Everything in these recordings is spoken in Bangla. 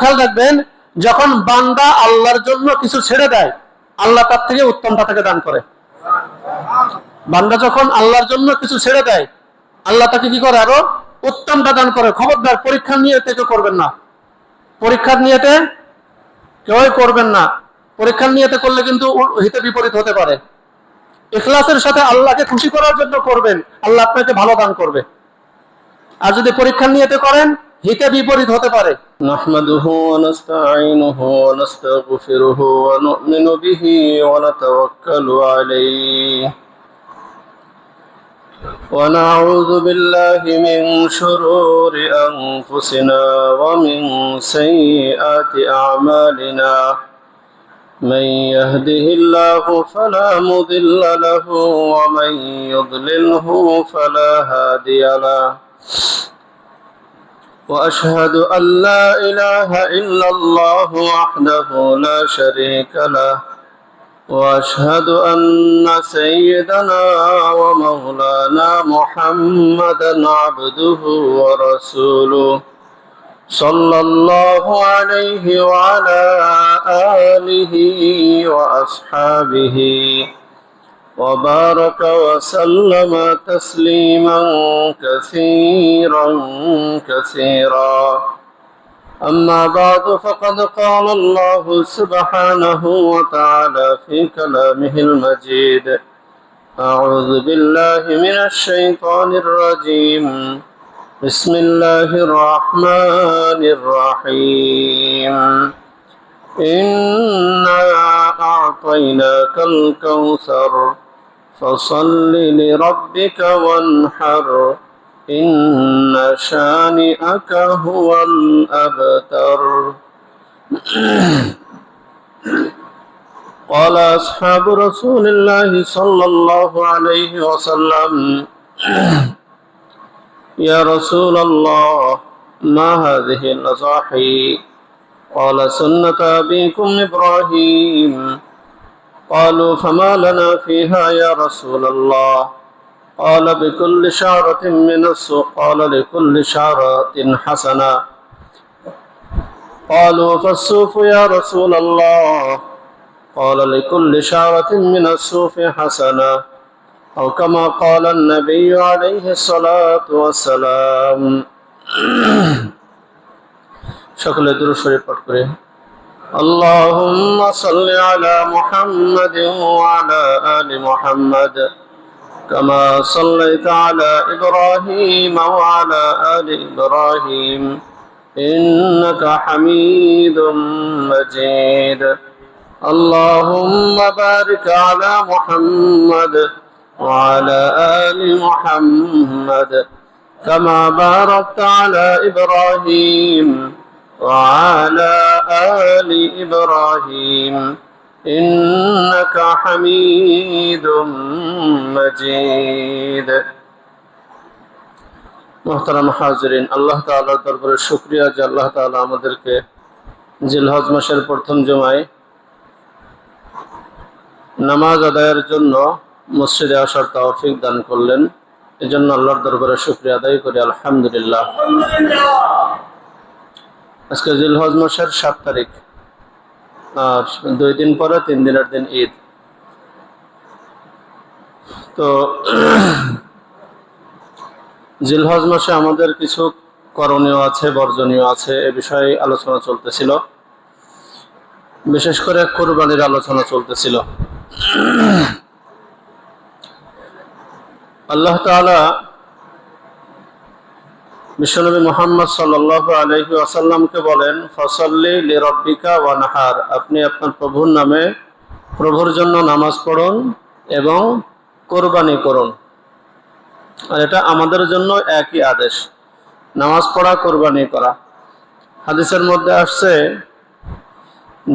খেয়াল রাখবেন, যখন বান্দা আল্লাহর জন্য কিছু ছেড়ে দেয়, আল্লাহ তার থেকে উত্তমটা তাকে দান করে। বান্দা যখন আল্লাহর জন্য কিছু ছেড়ে দেয়, আল্লাহ তাকে কি করে? আরো উত্তমটা দান করে। খবরদার পরীক্ষার নিয়তে কেউ করবেন না, পরীক্ষার নিয়তে কেউই করবেন না। পরীক্ষার নিয়তে করলে কিন্তু হিতে বিপরীত হতে পারে। ইখলাসের সাথে আল্লাহকে খুশি করার জন্য করবেন, আল্লাহ আপনাকে ভালো দান করবে। আর যদি পরীক্ষার নিয়তে করেন, হিতে বিপরীত হতে পারে। নাহমাদুহু ওয়া নাস্তাঈনুহু ওয়া নাস্তাগফিরুহু ওয়া নু'মিনু বিহি ওয়া নাতাওয়াক্কালু আলাইহি ওয়া নাউযু বিল্লাহি মিন শুরুরি আনফুসিনা ওয়া মিন সাইয়্যাতি আ'মালিনা। من يهده الله فلا مضل له ومن يضلله فلا هادي له وأشهد أن لا إله إلا الله وحده لا شريك له وأشهد أن سيدنا ومولانا محمدا عبده ورسوله صلى الله عليه وعلى آله وأصحابه وبارك وسلم تسليما كثيرا كثيرا. أما بعد فقد قال الله سبحانه وتعالى في كلامه المجيد: أعوذ بالله من الشيطان الرجيم. بسم الله الرحمن الرحيم. إنا أعطيناك الكوثر فصل لربك وانحر إن شانئك هو الأبتر. قال أصحاب رسول الله صلى الله عليه وسلم: يا رسول الله ما هذه الأضاحي؟ قال: سنة أبيكم إبراهيم. قالوا: فما لنا فيها يا رسول الله؟ قال: بكل شعرة من السوق. قال: لكل شعرة حسنة. قالوا: فالصوف يا رسول الله؟ قال: لكل شعرة من الصوف حسنة، أو كما قال النبي عليه الصلاة والسلام. সকলে দুরূদ শরীফ পাঠ করে আল্লাহুম্মা সাল্লি আলা মুহাম্মাদিন ওয়া আলা আলি মুহাম্মাদ কামা সাল্লাইতা আলা ইব্রাহিম ওয়া আলা আলি ইব্রাহিম ইন্নাকা হামিদুম মাজিদ। আল্লাহুম্মা বারিক আলা মুহাম্মাদ ওয়া আলা আলি মুহাম্মাদ কামা বারাকতা আলা ইব্রাহিম وعلى آل إبراهيم إنك حميد مجيد. محترم হাজিরিন, আল্লাহ তাআলার দরবারে শুকরিয়া যে আল্লাহ তাআলা আমাদেরকে জিলহজ মাসের প্রথম জুমায় নামাজ আদায়ের জন্য মসজিদে আসার তৌফিক দান করলেন। এজন্য আল্লাহর দরবারে শুকরিয়া আদায় করি, আলহামদুলিল্লাহ। আজকে জিলহজ মাসের 7 তারিখ, আর 2 দিন পরে 3 দিনের দিন ঈদ। তো জিলহজ মাসে আমাদের কিছু করণীয় আছে, বর্জনীয় আছে, এ বিষয়ে আলোচনা চলতেছিল। বিশেষ করে কুরবানির আলোচনা চলতেছিল। আল্লাহ তাআলা বিশ্বনবী মুহাম্মদ সাল্লাল্লাহু আলাইহি ওয়াসাল্লামকে বলেন, ফসল্লি লিরাব্বিকা ওয়ানহার, আপনি আপনার প্রভুর নামে প্রভুর জন্য নামাজ পড়ুন এবং কোরবানি করুন। আর এটা আমাদের জন্য একই আদেশ, নামাজ পড়া, কোরবানি করা। হাদিসের মধ্যে আসছে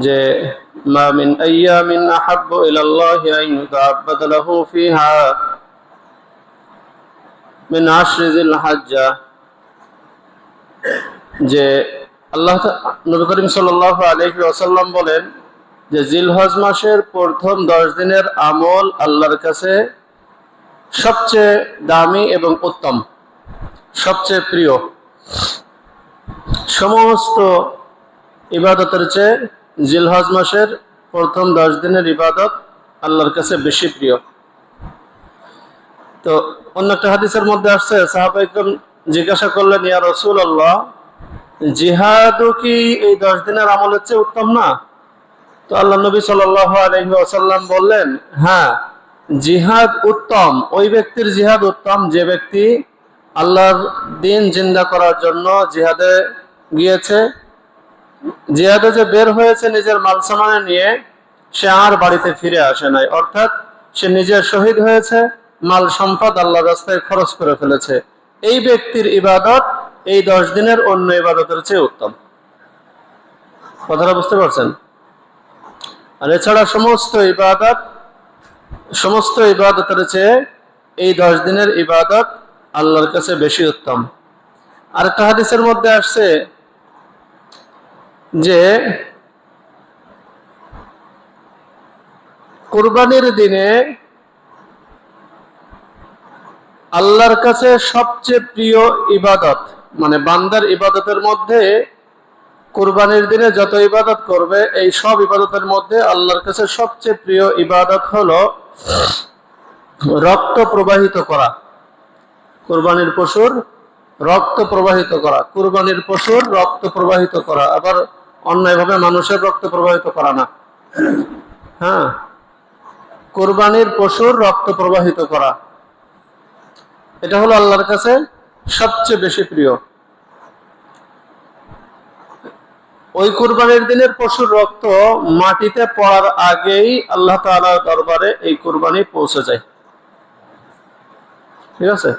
যে মা মিন আইয়ামিন আহাব্বু ইলাল্লাহি আন ইউতাআব্বাদা লাহু ফিহা মিন আশরি যিল হাজ্জা, যে আল্লাহ নবী করিম সাল্লাল্লাহু আলাইহি ওয়াসাল্লাম বলেন যে জিলহজ মাসের প্রথম 10 দিনের আমল আল্লাহর কাছে সবচেয়ে দামি এবং উত্তম, সবচেয়ে প্রিয়। সমস্ত ইবাদতের চেয়ে জিলহজ মাসের প্রথম 10 দিনের ইবাদত আল্লাহর কাছে বেশি প্রিয়। তো অন্য একটা হাদিসের মধ্যে আসছে, সাহাবা ইকরাম জিজ্ঞাসা করলেন, ইয়া রাসূলুল্লাহ, জিহাদও কি এই 10 দিনের আমলের চেয়ে উত্তম না? তো আল্লাহ নবী সাল্লাল্লাহু আলাইহি ওয়াসাল্লাম বললেন, হ্যাঁ, জিহাদ উত্তম, ওই ব্যক্তির জিহাদ উত্তম যে ব্যক্তি আল্লাহর দ্বীন জিন্দা করার জন্য জিহাদে গিয়েছে, জিহাদে যে বের হয়েছে নিজের মালসামানে নিয়ে, সে আর বাড়িতে ফিরে আসে নাই, অর্থাৎ সে নিজের শহীদ হয়েছে, মাল সম্পদ আল্লাহর রাস্তায় খরচ করে ফেলেছে। এই ব্যক্তির ইবাদত এই 10 দিনের অন্য ইবাদতের চেয়ে উত্তম। কথাটা বুঝতে পারছেন? আর এছাড়া সমস্ত ইবাদতের চেয়ে এই 10 দিনের ইবাদত আল্লাহর কাছে বেশি উত্তম। আরেকটা হাদিসের মধ্যে আসছে যে কুরবানির দিনে আল্লাহর কাছে সবচেয়ে প্রিয় ইবাদত, মানে বান্দার ইবাদতের মধ্যে কুরবানির দিনে যত ইবাদত করবে এই সব ইবাদতের মধ্যে আল্লাহর কাছে সবচেয়ে প্রিয় ইবাদত হলো রক্ত প্রবাহিত করা। কুরবানির পশুর রক্ত প্রবাহিত করা, কুরবানির পশুর রক্ত প্রবাহিত করা, আবার অন্যায়ভাবে মানুষের রক্ত প্রবাহিত করা না। হ্যাঁ, কুরবানির পশুর রক্ত প্রবাহিত করা, এটা হলো আল্লাহর কাছে সবচেয়ে বেশি প্রিয়। ওই কুরবানির দিনের পশুর রক্ত মাটিতে পড়ার আগেই আল্লাহ তাআলার দরবারে এই কুরবানি পৌঁছে যায়। ঠিক আছে?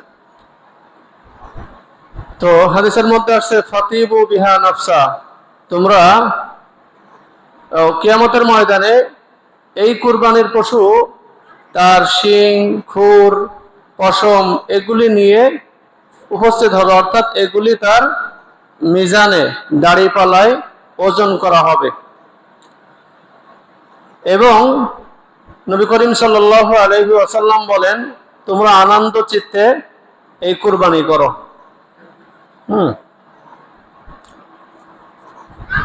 তো হাদিসের মধ্যে আসছে, ফাতিবু বিহা নাফসা, তোমরা কিয়ামতের ময়দানে এই কুরবানির পশু তার শিং, খুর, পশম এগুলি নিয়ে উপস্থিত হবে, অর্থাৎ এগুলি তার মিজানে, দাড়িপাল্লায় ওজন করা হবে। এবং নবী করিম সাল্লাল্লাহু আলাইহি ওয়াসাল্লাম বলেন, তোমরা আনন্দ চিত্তে এই কুরবানি করো।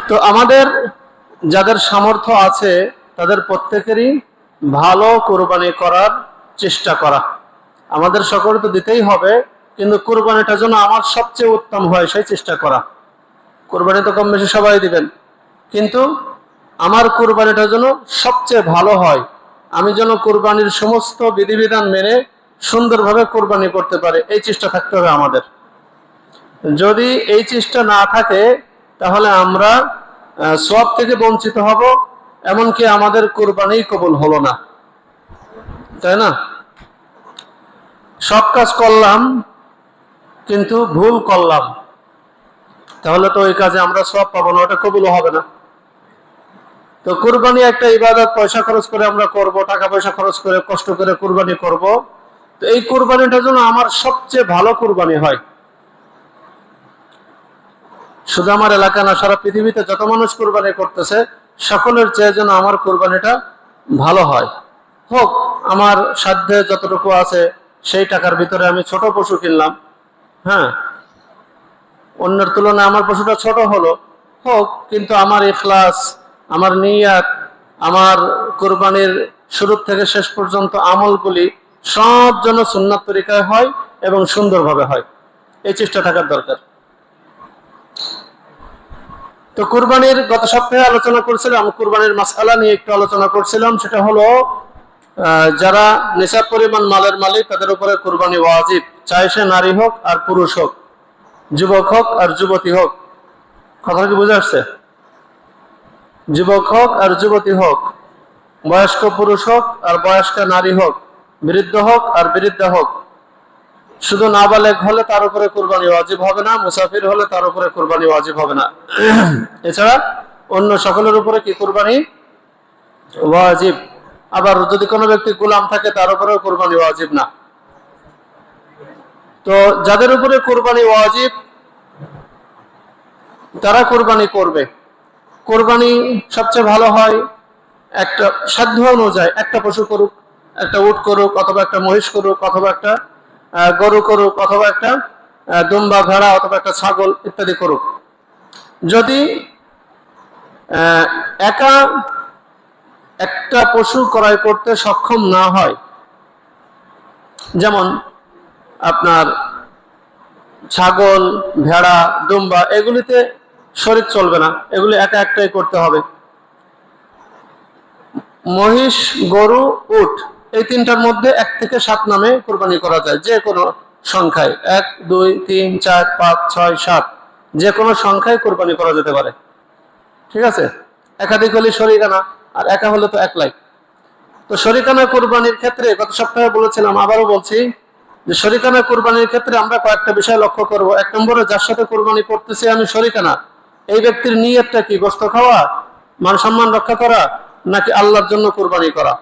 তো আমাদের যাদের সামর্থ্য আছে তাদের প্রত্যেকেরই ভালো কুরবানি করার চেষ্টা করা। আমাদের সকলে তো দিতেই হবে, কিন্তু কুরবানিটা যেন আমার সবচেয়ে উত্তম হয় সেই চেষ্টা করা। কুরবানি তো কম বেশি সবাই দিবেন, কিন্তু আমার কুরবানিটা যেন সবচেয়ে ভালো হয়, আমি যেন কুরবানির সমস্ত বিধিবিধান মেনে সুন্দরভাবে কুরবানি করতে পারি, এই চেষ্টা থাকতে হবে আমাদের। যদি এই চেষ্টা না থাকে তাহলে আমরা সওয়াব থেকে বঞ্চিত হব, এমনকি আমাদের কুরবানি কবুল হলো না, তাই না? সব কাজ করলাম কিন্তু ভুল করলাম, তাহলে তো ওই কাজে আমরা সওয়াব পাবো না, ওটা কবুল হবে না। তো কুরবানি একটা ইবাদত, পয়সা খরচ করে আমরা করব, টাকা পয়সা খরচ করে কষ্ট করে কুরবানি করব। তো এই কুরবানিটা যেন আমার সবচেয়ে ভালো কুরবানি হয়। শুধু আমার এলাকা না, সারা পৃথিবীতে যত মানুষ কুরবানি করতেছে সকলের চেয়ে যেন আমার কুরবানিটা ভালো হয়। হোক আমার সাধ্যে যতটুকু আছে সেই টাকার ভিতরে আমি ছোট পশু কিনলাম, হ্যাঁ, অন্যের তুলনায় আমার পশুটা ছোট হলো, হোক, কিন্তু আমার ইখলাস, আমার নিয়াত, আমার কুরবানির শুরু থেকে শেষ পর্যন্ত আমলগুলি সব যেন সুন্নাত তরিকায় হয় এবং সুন্দরভাবে হয়, এই চেষ্টা থাকার দরকার। তো কুরবানির গত সপ্তাহে আলোচনা করছিলাম, কুরবানির মাসআলা নিয়ে একটু আলোচনা করছিলাম। সেটা হলো যারা নিসাব পরিমাণ মালের মালিক তাদের উপরে কুরবানি ওয়াজিব, চাই সে নারী হোক আর পুরুষ হোক, যুবক হোক আর যুবতী হোক। কথা কি বুঝে আসছে? যুবক হোক আর যুবতী হোক, বয়স্ক পুরুষ হোক আর বয়স্ক নারী হোক, বৃদ্ধ হোক আর বৃদ্ধা হোক। শুধু নাবালেগ হলে তার উপরে কুরবানি ওয়াজিব হবে না, মুসাফির হলে তার উপরে কুরবানি ওয়াজিব হবে না। এছাড়া অন্য সকলের উপরে কি কুরবানি ওয়াজিব। আবার যদি কোনো ব্যক্তি গোলাম থাকে তার উপরেও কুরবানি ওয়াজিব না। তো যাদের উপরে কুরবানি ওয়াজিব তারা কুরবানি করবে। কুরবানি সবচেয়ে ভালো হয় একটা সাধ্য অনুযায়ী, একটা পশু করুক, একটা উট করুক, অথবা একটা মহিষ করুক, অথবা একটা গরু করুক, অথবা একটা দুম্বা, ভেড়া, অথবা একটা ছাগল ইত্যাদি করুক। যদি একা একটা পশু ক্রয় করতে সক্ষম না হয়, যেমন আপনার ছাগল, ভেড়া, দুম্বা, এগুলিতে শরীক চলবে না, এগুলি একা একটাই করতে হবে। মহিষ, গরু, উট, এই তিনটার মধ্যে 1 থেকে 7 নামে কুরবানি করা যায়, যে কোনো সংখ্যায়, 1 2 3 4 5 6 7, যে কোনো সংখ্যায় কুরবানি করা যেতে পারে। ঠিক আছে, একাধিক হলে শরিকানা, আর একা হলে তো একলাই। তো শরিকানা কুরবানির ক্ষেত্রে গত সপ্তাহে বলেছিলাম, আবারও বলছি, যে শরিকানা কুরবানির ক্ষেত্রে আমরা কয়েকটা বিষয় লক্ষ্য করব। 1 নম্বরে, যার সাথে কুরবানি করতেছি আমি শরিকানা, এই ব্যক্তির নিয়তটা কি? গোশত খাওয়া, মান সম্মান রক্ষা করা, নাকি আল্লাহর জন্য কুরবানি করা?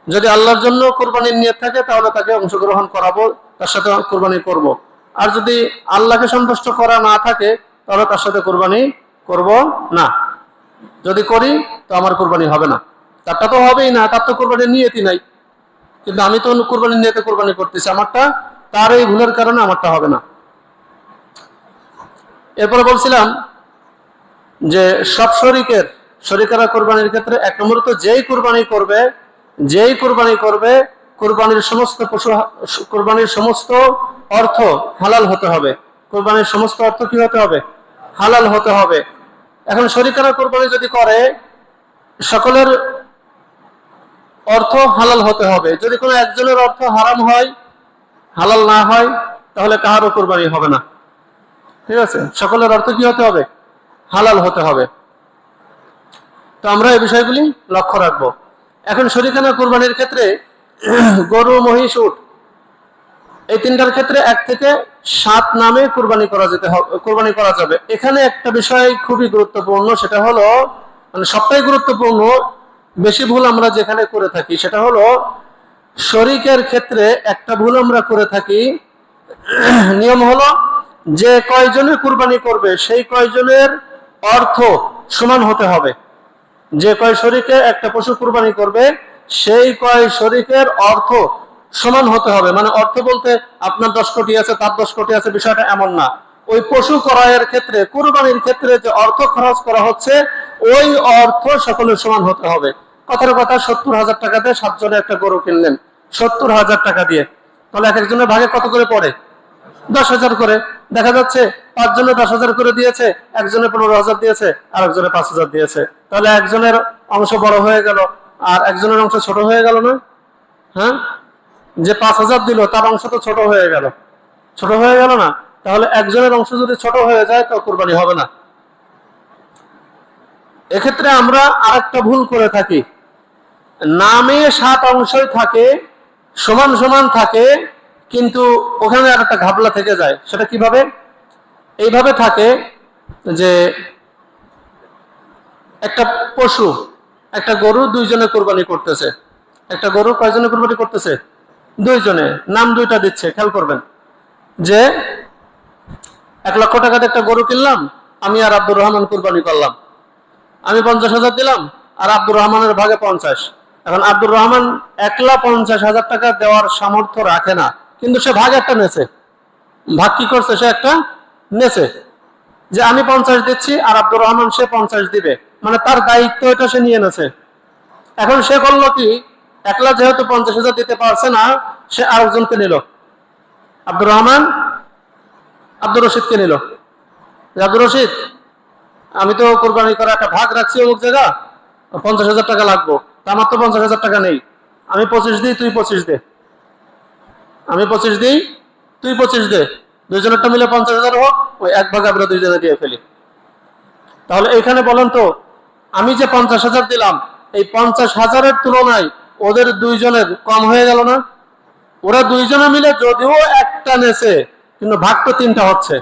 যদি আল্লাহর জন্য কুরবানির নিয়ত থাকে তাহলে তাকে অংশগ্রহণ করাবো, তার সাথে কুরবানি করব। আর যদি আল্লাহকে সন্তুষ্ট করা না থাকে তাহলে তার সাথে কুরবানি করব না। যদি করি তো আমার কুরবানি হবে না। তারটা তো হবেই না, তার তো কুরবানির নিয়তই নাই। কিন্তু আমি তো কুরবানির নিয়তে কুরবানি করতেছি, আমারটা, তার এই ভুলের কারণে আমারটা হবে না। এরপরে বলছিলাম যে সব শরিকারা কুরবানির ক্ষেত্রে 1 নম্বর তো যেই কুরবানি করবে কুরবানির সমস্ত পশু, কুরবানির সমস্ত অর্থ হালাল হতে হবে। কুরবানির সমস্ত অর্থ কি হতে হবে? হালাল হতে হবে। এখন শরিকারা কুরবানি যদি করে, সকলের অর্থ হালাল হতে হবে। যদি কোনো একজনের অর্থ হারাম হয়, হালাল না হয়, তাহলে কাহারও কুরবানি হবে না। ঠিক আছে, সকলের অর্থ কি হতে হবে? হালাল হতে হবে। তো আমরা এই বিষয়গুলি লক্ষ্য রাখবো। এখন শরিকানা কুরবানির ক্ষেত্রে গরু, মহিষ, উট, এই তিনটার ক্ষেত্রে 1 থেকে 7 নামে কুরবানি করা যাবে। এখানে একটা বিষয় খুবই গুরুত্বপূর্ণ, সেটা হলো, মানে সবটাই গুরুত্বপূর্ণ, বেশি ভুল আমরা যেখানে করে থাকি সেটা হলো শরিকের ক্ষেত্রে একটা ভুল আমরা করে থাকি। নিয়ম হলো যে কয়জনে কুরবানি করবে সেই কয়জনের অর্থ সমান হতে হবে। যে কয় শরিকে একটা পশু কুরবানি করবে সেই কয় শরিকের অর্থ সমান হতে হবে। মানে অর্থ বলতে আপনার 10 কোটি আছে, তার 10 কোটি আছে, বিষয়টা এমন না। ওই পশু ক্রয়ের ক্ষেত্রে, কুরবানির ক্ষেত্রে যে অর্থ খরচ করা হচ্ছে ওই অর্থ সকলের সমান হতে হবে। কথার কথা, 70,000 টাকা দিয়ে 7 জনে একটা গরু কিনলেন, 70,000 টাকা দিয়ে, তাহলে এক একজনের ভাগে কত করে পড়ে? 10,000 করে। দেখা যাচ্ছে 5 জনে 10,000 করে দিয়েছে, একজনে 15,000 দিয়েছে, আর একজনে 5,000 দিয়েছে। তাহলে একজনের অংশ বড় হয়ে গেল আর একজনের অংশ ছোট হয়ে গেল না? হ্যাঁ, যে 5,000 দিল তার অংশ তো ছোট হয়ে গেল না? তাহলে একজনের অংশ যদি ছোট হয়ে যায় তো কুরবানি হবে না। এক্ষেত্রে আমরা আরেকটা ভুল করে থাকি, নামে 7 অংশই থাকে, সমান সমান থাকে, কিন্তু ওখানে আর একটা ঘাবলা থেকে যায়। সেটা কিভাবে? এইভাবে থাকে যে একটা পশু, একটা গরু 2 জনে কুরবানি করতেছে। একটা গরু কয়জনে কুরবানি করতেছে? 2 জনে। নাম 2টা দিচ্ছে, খেয়াল করবেন। যে 1 লক্ষ টাকাতে একটা গরু কিনলাম, আমি আর আব্দুর রহমান কুরবানি করলাম। আমি 50,000 দিলাম আর আব্দুর রহমানের ভাগে 50। এখন আব্দুর রহমান একলা 50,000 টাকা দেওয়ার সামর্থ্য রাখে না, কিন্তু সে ভাগ একটা নেছে। ভাগ কি করছে? সে একটা নেছে, যে আমি 50 দিচ্ছি আর আব্দুর রহমান সে 50 দিবে, মানে তার দায়িত্ব এটা সে নিয়ে নেছে। এখন সে করলো কি, একলা যেহেতু 50,000 দিতে পারছে না, সে আরেকজনকে নিল, আব্দুর রহমান আব্দুর রশিদকে নিল। আব্দুর রশিদ, আমি তো কোরবানি করা একটা ভাগ রাখছি অমুক জায়গা, 50,000 টাকা লাগবো, আমার তো 50,000 টাকা নেই, আমি 25 দিই, তুই 25 দে। আমি 25 দিই, তুই 25 দে, 2 জনেরটা মিলে 50,000 হোক, ওই 1 ভাগ আমরা 2 জনে দিয়ে ফেলি। তাহলে এখানে বলেন তো, আমি যে 50,000 দিলাম, এই 50,000-এর তুলনায় ওদের 2 জনের কম হয়ে গেল না? ওরা 2 জনে মিলে যদিও একটা নেছে, কিন্তু ভাগ তো 3টা হচ্ছে।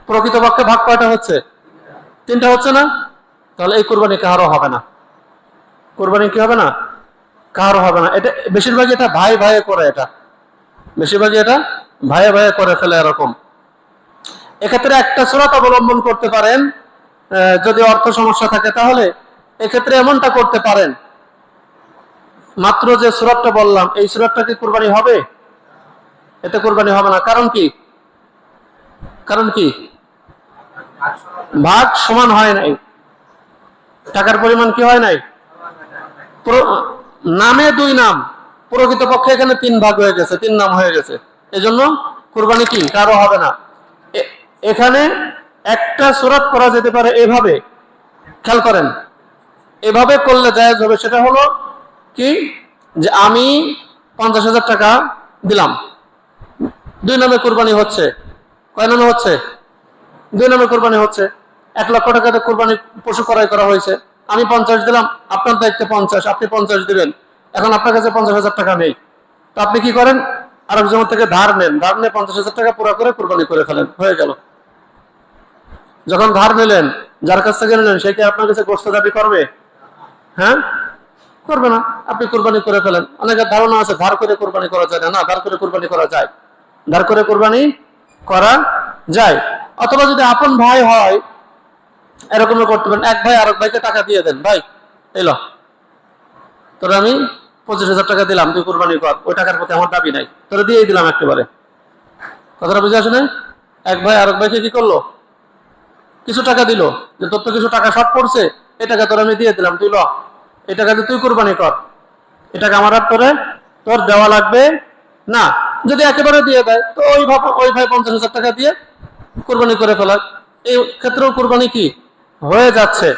প্রকৃতপক্ষে ভাগ কয়টা হচ্ছে? 3টা হচ্ছে না? তাহলে এই কুরবানি কারো হবে না। কুরবানি কি হবে না? কারো হবে না। এটা বেশিরভাগই এটা ভাই ভাইয়ে করে, বেশিরভাগই এটা ভাইয়ে ভাইয়ে করে ফেলে এরকম। এক্ষেত্রে একটা সূরাত অবলম্বন করতে পারেন, যদি অর্থ সমস্যা থাকে তাহলে এক্ষেত্রে এমনটা করতে পারেন, মাত্র যে সূরাতটা বললাম এই সূরাতটা কি কুরবানি হবে? এতে কুরবানি হবে না। কারণ কি? ভাগ সমান হয় নাই। টাকার পরিমাণ কি হয় নাই? নামে 2 নাম, প্রকৃতপক্ষে এখানে 3 ভাগ হয়ে গেছে, 3 নাম হয়ে গেছে। এজন্য কুরবানি কি কারো হবে না। এখানে একটা সূরত করা যেতে পারে এভাবে, খেয়াল করেন, এভাবে করলে জায়েজ হবে। সেটা হলো কি, যে আমি 50,000 টাকা দিলাম, 2 নামে কুরবানি হচ্ছে। কয় নামে হচ্ছে? 2 নামে কুরবানি হচ্ছে। 1 লক্ষ টাকাতে কুরবানি পশু ক্রয় করা হয়েছে। আমি 50 দিলাম, আপনার দায়িত্বে 50, আপনি 50 দিবেন। এখন আপনার কাছে 50,000 টাকা নেই, তো আপনি কি করেন? আরেকজনের থেকে ধার নেন, ধার নিয়ে 50,000 টাকা পুরো করে কুরবানি করে ফেলেন, হয়ে গেল। যখন ধার নিলেন, যার কাছ থেকে নিলেন, সে কি আপনার কাছে গোশত দাবি করবে? হ্যাঁ, করবে না। আপনি কুরবানি করে ফেলেন। অনেকের ধারণা আছে ধার করে কুরবানি করা যায় না। না, ধার করে কুরবানি করা যায়, ধার করে কুরবানি করা যায়। অথবা যদি আপন ভাই হয়, এরকমও করতে পারেন, এক ভাই আরেক ভাইকে টাকা দিয়ে দেন, ভাই এলো তোর আমি 25,000 টাকা দিলাম, তুই কুরবানি কর, ওই টাকার প্রতি আমার দাবি নাই, তোরা দিয়েই দিলাম একেবারে। কথাটা বুঝে আসে না? এক ভাই আরেক ভাইকে কি করলো? কিছু টাকা দিল, যে তোর তো কিছু টাকা শর্ট পড়ছে, এই টাকা তোর আমি দিয়ে দিলাম, তুই ল, এই টাকা দিয়ে তুই কুরবানি কর, এই টাকা আমার আর তোর দেওয়া লাগবে না। যদি একেবারে দিয়ে দেয়, তো ওই ভাই 50,000 টাকা দিয়ে কুরবানি করে ফেলার, এই ক্ষেত্রেও কুরবানি কি হয়ে যাচ্ছে।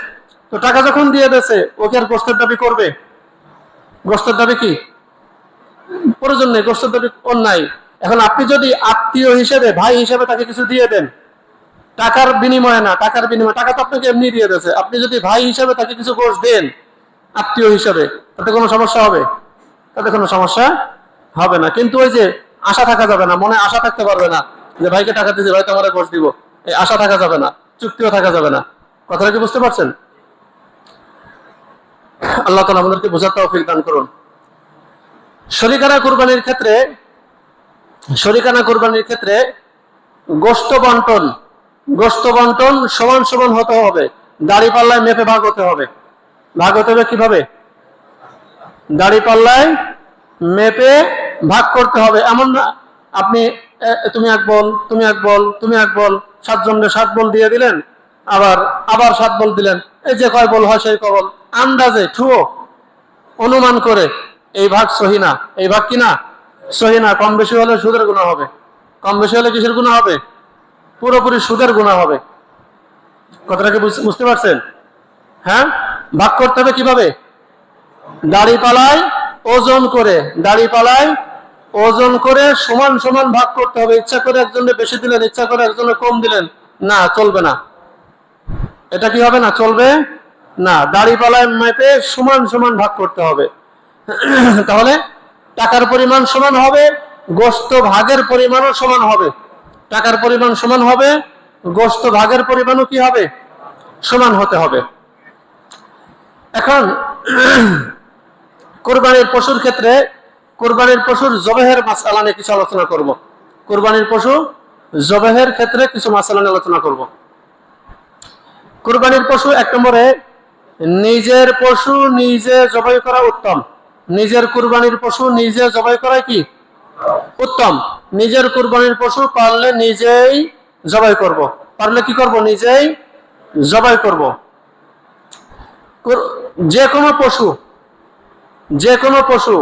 তো টাকা যখন দিয়ে দিয়েছে, ওকে আর গোশতের দাবি করবে? গোশতের দাবি কি প্রয়োজন নেই, গোশতের দাবি অন্যায়। এখন আপনি যদি আত্মীয় হিসেবে, ভাই হিসেবে তাকে কিছু দিয়ে দেন, টাকার বিনিময়ে না, টাকার বিনিময়ে, টাকা তো আপনাকে এমনি দিয়ে দিয়েছে, আপনি যদি ভাই হিসেবে তাকে কিছু গোশত দেন আত্মীয় হিসেবে, তাতে কোনো সমস্যা হবে? তাতে কোনো সমস্যা হবে না। কিন্তু ওই যে আশা থাকা যাবে না, মনে আশা থাকতে পারবে না যে ভাইকে টাকা দিয়েছে, ভাই তো আমার গোশত দিব, এই আশা থাকা যাবে না, চুক্তিও থাকা যাবে না। কথাটা কি বুঝতে পারছেন? আল্লাহ তাআলা আমাদেরকে বোঝার তৌফিক দান করুন। শরিকানা কুরবানির ক্ষেত্রে গোশত বন্টন সমান সমান হতে হবে। দাড়ি পাল্লায় মেপে ভাগ হতে হবে। ভাগ হতে হবে কিভাবে? দাড়ি পাল্লায় মেপে ভাগ করতে হবে। এমন না আপনি তুমি এক বল, তুমি এক বল, তুমি এক বল, 7 জনকে 7 বল দিয়ে দিলেন, আবার 7 বল দিলেন, এই যে কয় বল হয় সেই কয় বল, আন্দাজে ঠুয়ো অনুমান করে, এই ভাগ সহি না, এই ভাগ কি না সহি না। কম বেশি হলে সুদের গুনাহ হবে। কম বেশি হলে কিসের গুনাহ হবে? পুরোপুরি সুদের গুনাহ হবে। কথাটা কি বুঝতে পারছেন? হ্যাঁ, ভাগ করতে হবে কিভাবে? দাড়িপাল্লায় ওজন করে সমান সমান ভাগ করতে হবে। ইচ্ছা করে একজনের বেশি দিলেন, ইচ্ছা করে একজনের কম দিলেন, না, চলবে না। এটা কি হবে না? চলবে না। দাড়িপাল্লায় মেপে সমান সমান ভাগ করতে হবে। তাহলে টাকার পরিমাণ সমান হবে, গোশত ভাগের পরিমাণও সমান হবে। টাকার পরিমাণ সমান হবে, গোশত ভাগের পরিমাণও কি হবে? সমান হতে হবে। এখন কুরবানির পশুর ক্ষেত্রে, কুরবানির পশুর জবেহের মাসআলা নিয়ে কিছু আলোচনা করব। কুরবানির পশু জবেহের ক্ষেত্রে কিছু মাসআলা নিয়ে আলোচনা করব। কুরবানির পশু 1 নম্বরে, নিজের পশু নিজে জবাই করা উত্তম। নিজের কুরবানির পশু নিজে জবাই করা কি উত্তম। নিজের কুরবানির পশু পারলে নিজেই জবাই করব, পারলে কি করব? নিজেই জবাই করব। যে কোনো পশু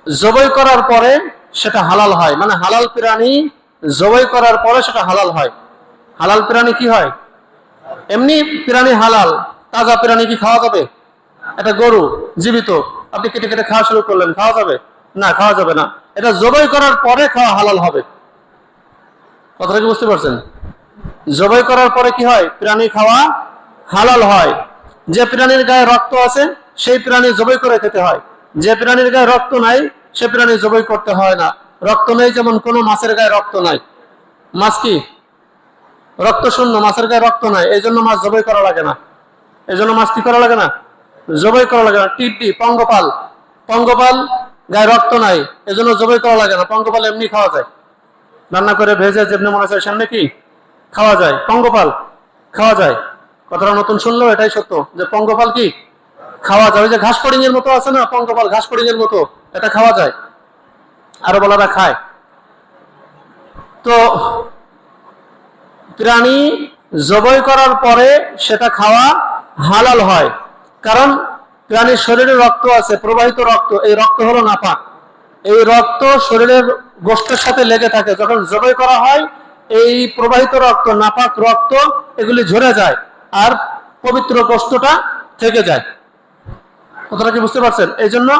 জবাই করার পরে সেটা হালাল হয়, মানে হালাল প্রাণী জবাই করার পরে সেটা হালাল হয়। হালাল প্রাণী কি হয়? এমনি প্রাণী হালাল, তাজা প্রাণী কি খাওয়া যাবে? এটা গরু জীবিত, আপনি কেটে কেটে খাওয়া শুরু করলেন, খাওয়া যাবে না? খাওয়া যাবে না। এটা জবাই করার পরে খাওয়া হালাল হবে। কথাটা কি বুঝতে পারছেন? জবাই করার পরে কি হয়? প্রাণী খাওয়া হালাল হয়। যে প্রাণীর গায়ে রক্ত আছে সেই প্রাণী জবাই করে খেতে হয়। যে প্রাণীর গায়ে রক্ত নাই সে প্রাণী জবাই করতে হয় না। রক্ত নেই, যেমন কোনো মাছের গায়ে রক্ত নাই। মাছ কি রক্ত শূন্য, মাছের গায়ে রক্ত নাই, এই জন্য মাছ জবাই করা লাগে না। এই জন্য মাছ কি করা লাগে না? জবাই করা লাগে না। টিটি, পঙ্গপাল গায়ে রক্ত নাই, এজন্য জবাই করা লাগে না। পঙ্গপাল এমনি খাওয়া যায়, রান্না করে ভেজে যেমনি মনে হয় সামনে কি খাওয়া যায়, পঙ্গপাল খাওয়া যায়। কথাটা নতুন শুনলেও এটাই সত্য যে পঙ্গপাল কি খাওয়া যায়। ওই যে ঘাস ফড়িং এর মতো আছে না, পঙ্গপাল ঘাস ফড়িং এর মতো, এটা খাওয়া যায়, আরো বলারা খায়। তো প্রাণী জবাই করার পরে সেটা খাওয়া হালাল হয়, কারণ প্রাণীর শরীরে রক্ত আছে, প্রবাহিত রক্ত, এই রক্ত হলো নাপাক। এই রক্ত শরীরের গোশতের সাথে লেগে থাকে, যখন জবাই করা হয় এই প্রবাহিত রক্ত, নাপাক রক্ত এগুলি ঝরে যায় আর পবিত্র গোশতটা থেকে যায়। কথাটা কি বুঝতে পারছেন? এই জন্য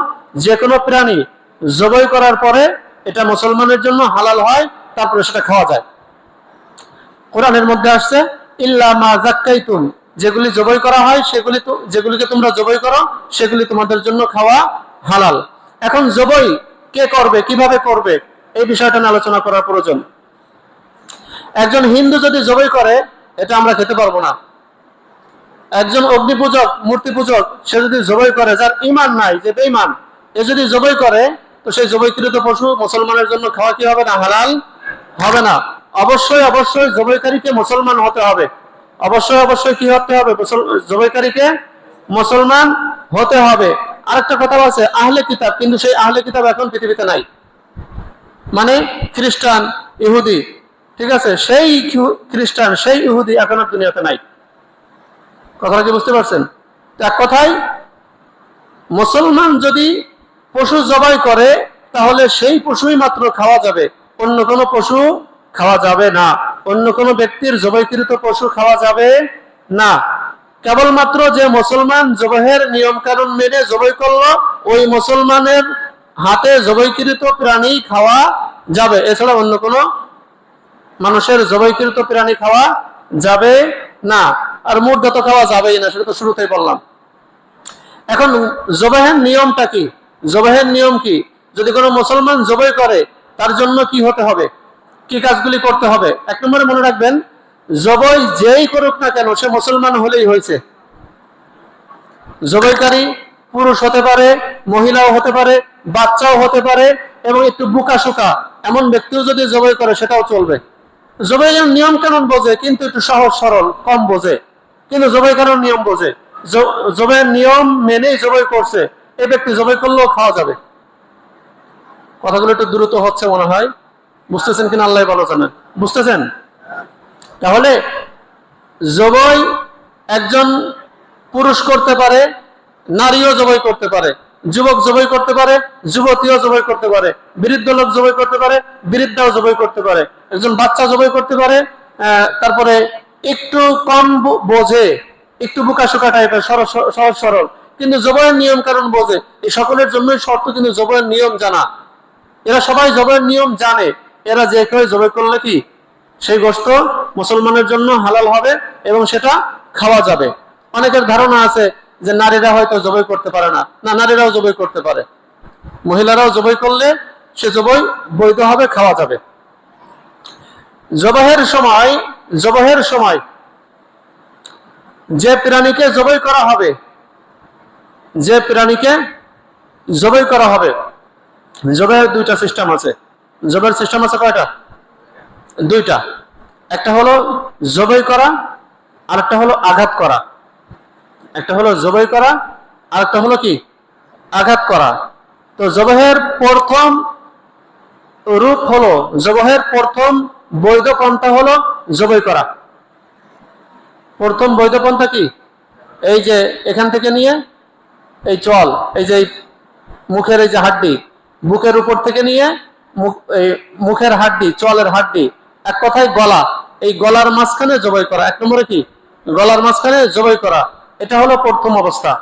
যে কোনো প্রাণী জবাই করার পরে এটা মুসলমানের জন্য হালাল হয়, তারপরে সেটা খাওয়া যায়। কোরআনের মধ্যে আসছে ইল্লা মা যাক্কাইতুম, যেগুলি জবাই করা হয় সেগুলি, তো যেগুলিকে তোমরা জবাই করো সেগুলি তোমাদের জন্য খাওয়া হালাল। এখন জবাই কে করবে, কিভাবে করবে, এই বিষয়টা নিয়ে আলোচনা করার প্রয়োজন। একজন হিন্দু যদি জবাই করে এটা আমরা খেতে পারবো না। একজন অগ্নি পূজক, মূর্তি পূজক, সে যদি জবাই করে, যার ঈমান নাই, যে বেঈমান, এ যদি জবাই করে, তো সেই জবাইকৃত পশু মুসলমানের জন্য খাওয়া কি হবে না? হালাল হবে না। অবশ্যই অবশ্যই জবাইকারীকে মুসলমান হতে হবে। অবশ্যই অবশ্যই কি হতে হবে? জবাইকারীকে মুসলমান হতে হবে। আরেকটা কথা আছে আহলে কিতাব, কিন্তু সেই আহলে কিতাব এখন পৃথিবীতে নাই, মানে খ্রিস্টান, ইহুদি, ঠিক আছে, সেই খ্রিস্টান, সেই ইহুদি এখন আর দুনিয়াতে নাই। কথাটা কি বুঝতে পারছেন? এক কথায় মুসলমান যদি পশু জবাই করে তাহলে সেই পশুই মাত্র খাওয়া যাবে, অন্য কোনো পশু খাওয়া যাবে না, অন্য কোনো ব্যক্তির জবাইকৃত পশু খাওয়া যাবে না। কেবলমাত্র যে মুসলমান জবাহের নিয়ম কানুন মেনে জবাই করলো, ওই মুসলমানের হাতে জবাইকৃত প্রাণী খাওয়া যাবে, এছাড়া অন্য কোনো মানুষের জবাইকৃত প্রাণী খাওয়া যাবে না। আর মুর্দা তো খাওয়া যাবেই না, সেটা তো শুরুতেই বললাম। এখন জবাহের নিয়মটা কি? জবাহের নিয়ম কি? যদি কোনো মুসলমান জবাই করে তার জন্য কি হতে হবে, কি কাজগুলি করতে হবে? এক নম্বরে মনে রাখবেন, জবাই যেই করুক না কেন সে মুসলমান হলেই হয়েছে। জবাইকারী পুরুষ হতে পারে, মহিলাও হতে পারে, বাচ্চাও হতে পারে, এবং একটু বোকাশোকা এমন ব্যক্তিও যদি জবাই করে সেটাও চলবে। জবাইয়ের নিয়ম কানুন বোঝে কিন্তু একটু সহজ সরল কম বোঝে, কিন্তু জবাই করার নিয়ম বোঝে, জবাইয়ের নিয়ম মেনেই জবাই করছে, এই ব্যক্তি জবাই করলেও খাওয়া যাবে। কথাগুলো একটু দ্রুত হচ্ছে মনে হয়, বুঝতেছেন কিনা আল্লাহ ভালো জানেন। বুঝতেছেন? তাহলে জবাই একজন পুরুষ করতে পারে, নারীও জবাই করতে পারে, যুবক জবাই করতে পারে, যুবতীও জবাই করতে পারে, বৃদ্ধ লোক জবাই করতে পারে, বৃদ্ধাও জবাই করতে পারে, একজন বাচ্চা জবাই করতে পারে, তারপরে একটু কম বোঝে, একটু বোকাশোকা টাইপের, সহজ সরল, কিন্তু জবাইয়ের নিয়ম কারণ বোঝে, এই সকলের জন্যই শর্ত কিন্তু জবাইয়ের নিয়ম জানা। এরা সবাই জবাইয়ের নিয়ম জানে, এরা যে কেউ জবাই করলে কি সেই গোশত মুসলমানের জন্য হালাল হবে এবং সেটা খাওয়া যাবে। অনেকের ধারণা আছে যে নারীরা হয়তো জবাই করতে পারে না, না, নারীরাও জবাই করতে পারে, মহিলারাও জবাই করলে সে জবাই বৈধ হবে, খাওয়া যাবে। জবাহের সময় যে প্রাণীকে জবাই করা হবে, যে প্রাণীকে জবাই করা হবে, জবাইয়ের দুইটা সিস্টেম আছে। জবাইয়ের সিস্টেম আছে কয়টা? দুইটা। একটা হলো জবাই করা, আর একটা হলো আঘাত করা। একটা হলো জবাই করা, আর একটা হলো কি? আঘাত করা। তো জবাহের প্রথম রূপ হলো, জবাহের প্রথম বৈধ পন্থা হলো জবাই করা। প্রথম বৈধ পন্থা কি? এই যে এখান থেকে নিয়ে এই চল, এই যে মুখের এই যে হাড্ডি, বুকের উপর থেকে নিয়ে মুখের হাড্ডি, চলের হাড্ডি, এক কথায় গলা, এই গলার মাঝখানে জবাই করা। এক নম্বরে কি? গলার মাঝখানে জবাই করা। এটা হলো প্রথম অবস্থা।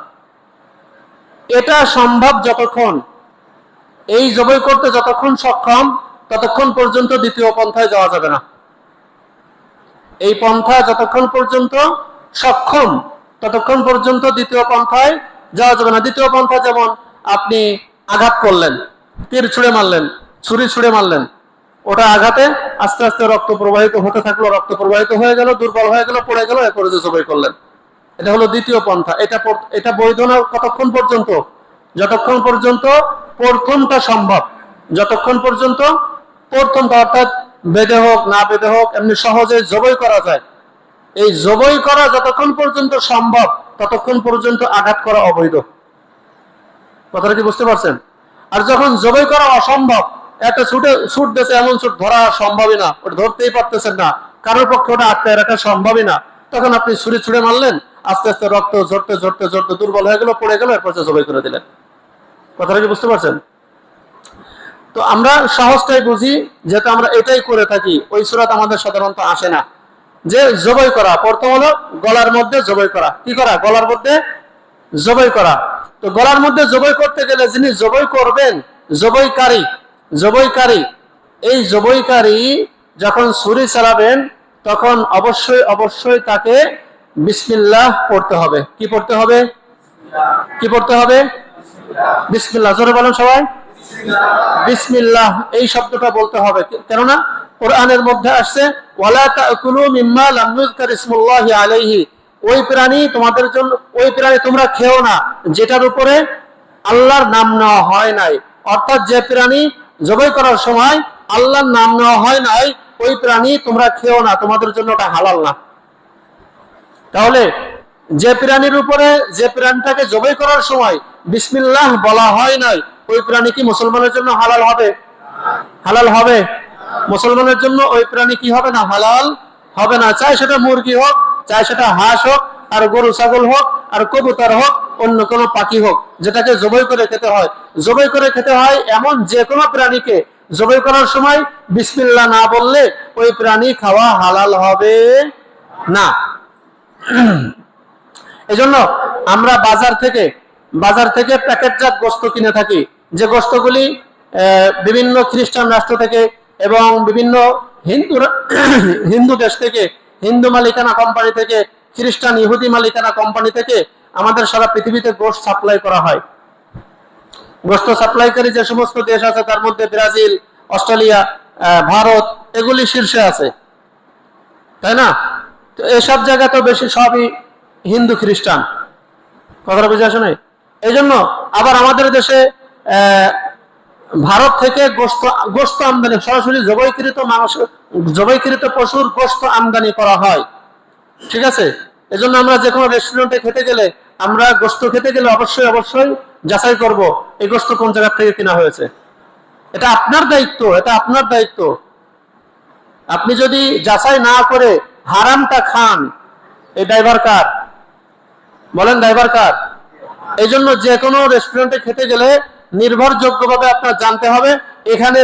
এটা সম্ভব যতক্ষণ, এই জবাই করতে যতক্ষণ সক্ষম ততক্ষণ পর্যন্ত দ্বিতীয় পন্থায় যাওয়া যাবে না। এই পন্থা যতক্ষণ পর্যন্ত সক্ষম ততক্ষণ পর্যন্ত দ্বিতীয় পন্থায় যাওয়া যাবে না। দ্বিতীয় পন্থা যেমন আপনি আঘাত করলেন, তীর ছুঁড়ে মারলেন, ছুরি ছুঁড়ে মারলেন, ওটা আঘাতে আস্তে আস্তে রক্ত প্রবাহিত হতে থাকলো, রক্ত প্রবাহিত হয়ে গেল, দুর্বল হয়ে গেল, পড়ে গেল, এরপরে যে জবাই করলেন, এটা হলো দ্বিতীয় পন্থা। এটা বৈধ না কতক্ষণ পর্যন্ত? যতক্ষণ পর্যন্ত প্রথমটা সম্ভব, যতক্ষণ পর্যন্ত প্রথমটা, অর্থাৎ বেঁধে হোক না বেঁধে হোক এমনি সহজে জবাই করা যায়, এই জবাই করা যতক্ষণ পর্যন্ত সম্ভব ততক্ষণ পর্যন্ত আঘাত করা অবৈধ। কথাটা কি বুঝতে পারছেন? আর যখন জবাই করা অসম্ভব, একটা ছুট দিয়েছে, এমন ছুট ধরা সম্ভবই না, ওটা ধরতেই পারতেছেন না, কারোর পক্ষে ওটা আটকায় রাখা সম্ভবই না, তখন আপনি ছুরি ছুঁড়ে মারলেন, আস্তে আস্তে রক্ত ঝরতে ঝরতে ঝরতে দুর্বল হয়ে গেল, পড়ে গেল, এরপর জবাই করে দিলেন। কথাটা কি বুঝতে পারছেন? তো আমরা সহজটাই বুঝি, যেহেতু আমরা এটাই করে থাকি, ওই সূরাত আমাদের সাধারণত আসে না। যে জবাই করা, প্রথম হলো গলার মধ্যে জবাই করা। কি করা? গলার মধ্যে জবাই করা। তো গলার মধ্যে জবাই করতে গেলে যিনি জবাই করবেন, জবাইকারী, এই জবাইকারী যখন ছুরি চালাবেন তখন অবশ্যই অবশ্যই তাকে বিসমিল্লাহ পড়তে হবে। কি পড়তে হবে? কি পড়তে হবে? বিসমিল্লাহ। জোরে বলেন সবাই, বিসমিল্লাহ এই শব্দটা বলতে হবে। কেননা কোরআনের মধ্যে আসছে ওয়ালা তাকুলু মিম্মা লাম ইউযকার ইসমুল্লাহি আলাইহি, ওই প্রাণী তোমাদের জন্য, ওই প্রাণী তোমরা খেও না যেটার উপরে আল্লাহর নাম নেওয়া হয় নাই। অর্থাৎ যে প্রাণী জবাই করার সময় আল্লাহর নাম নেওয়া হয় নাই, ওই প্রাণী তোমরা খেও না, তোমাদের জন্য ওটা হালাল না। তাহলে যে প্রাণীর উপরে, যে প্রাণীটাকে জবাই করার সময় বিসমিল্লাহ বলা হয় নাই, ওই প্রাণী কি মুসলমানের জন্য হালাল হবে? হালাল হবে? মুসলমানের জন্য ওই প্রাণী কি হবে না? হালাল হবে না। চাই সেটা মুরগি হোক, চাই সেটা হাঁস হোক, আর গরু ছাগল হোক, আর কবুতর হোক, অন্য কোনো পাখি হোক, যেটাকে জবাই করে খেতে হয়। জবাই করে খেতে হয় এমন যে কোনো প্রাণীকে জবাই করার সময় বিসমিল্লাহ না বললে ওই প্রাণী খাওয়া হালাল হবে না। এজন্য আমরা বাজার থেকে প্যাকেটজাত গোশত কিনে থাকি, যে গোশতগুলি বিভিন্ন খ্রিস্টান রাষ্ট্র থেকে এবং বিভিন্ন হিন্দু দেশ থেকে, হিন্দু মালিকানা কোম্পানি থেকে, খ্রিস্টান ইহুদি মালিকানা কোম্পানি থেকে আমাদের সারা পৃথিবীতে গোশত সাপ্লাই করা হয়। গোশত সাপ্লাইকারী যে সমস্ত দেশ আছে তার মধ্যে ব্রাজিল, অস্ট্রেলিয়া, ভারত এগুলি শীর্ষে আছে, তাই না? তো এসব জায়গা তো বেশি সবই হিন্দু খ্রিস্টান। কথাটা বুঝে আসে নাই? এই জন্য আবার আমাদের দেশে ভারত থেকে গোশত আমদানি, সরাসরি জবাইকৃত পশুর গোশত আমদানি করা হয়। ঠিক আছে? এজন্য আমরা যে কোনো রেস্টুরেন্টে খেতে গেলে, আমরা গোশত খেতে গেলে অবশ্যই অবশ্যই যাচাই করব এই গোশত কোন জায়গা থেকে কেনা হয়েছে। এটা আপনার দায়িত্ব, এটা আপনার দায়িত্ব। আপনি যদি যাচাই না করে হারামটা খান, এই ড্রাইভার কার? বলেন, ড্রাইভার কার? এই জন্য যে কোনো রেস্টুরেন্টে খেতে গেলে নির্ভরযোগ্যভাবে আপনার জানতে হবে এখানে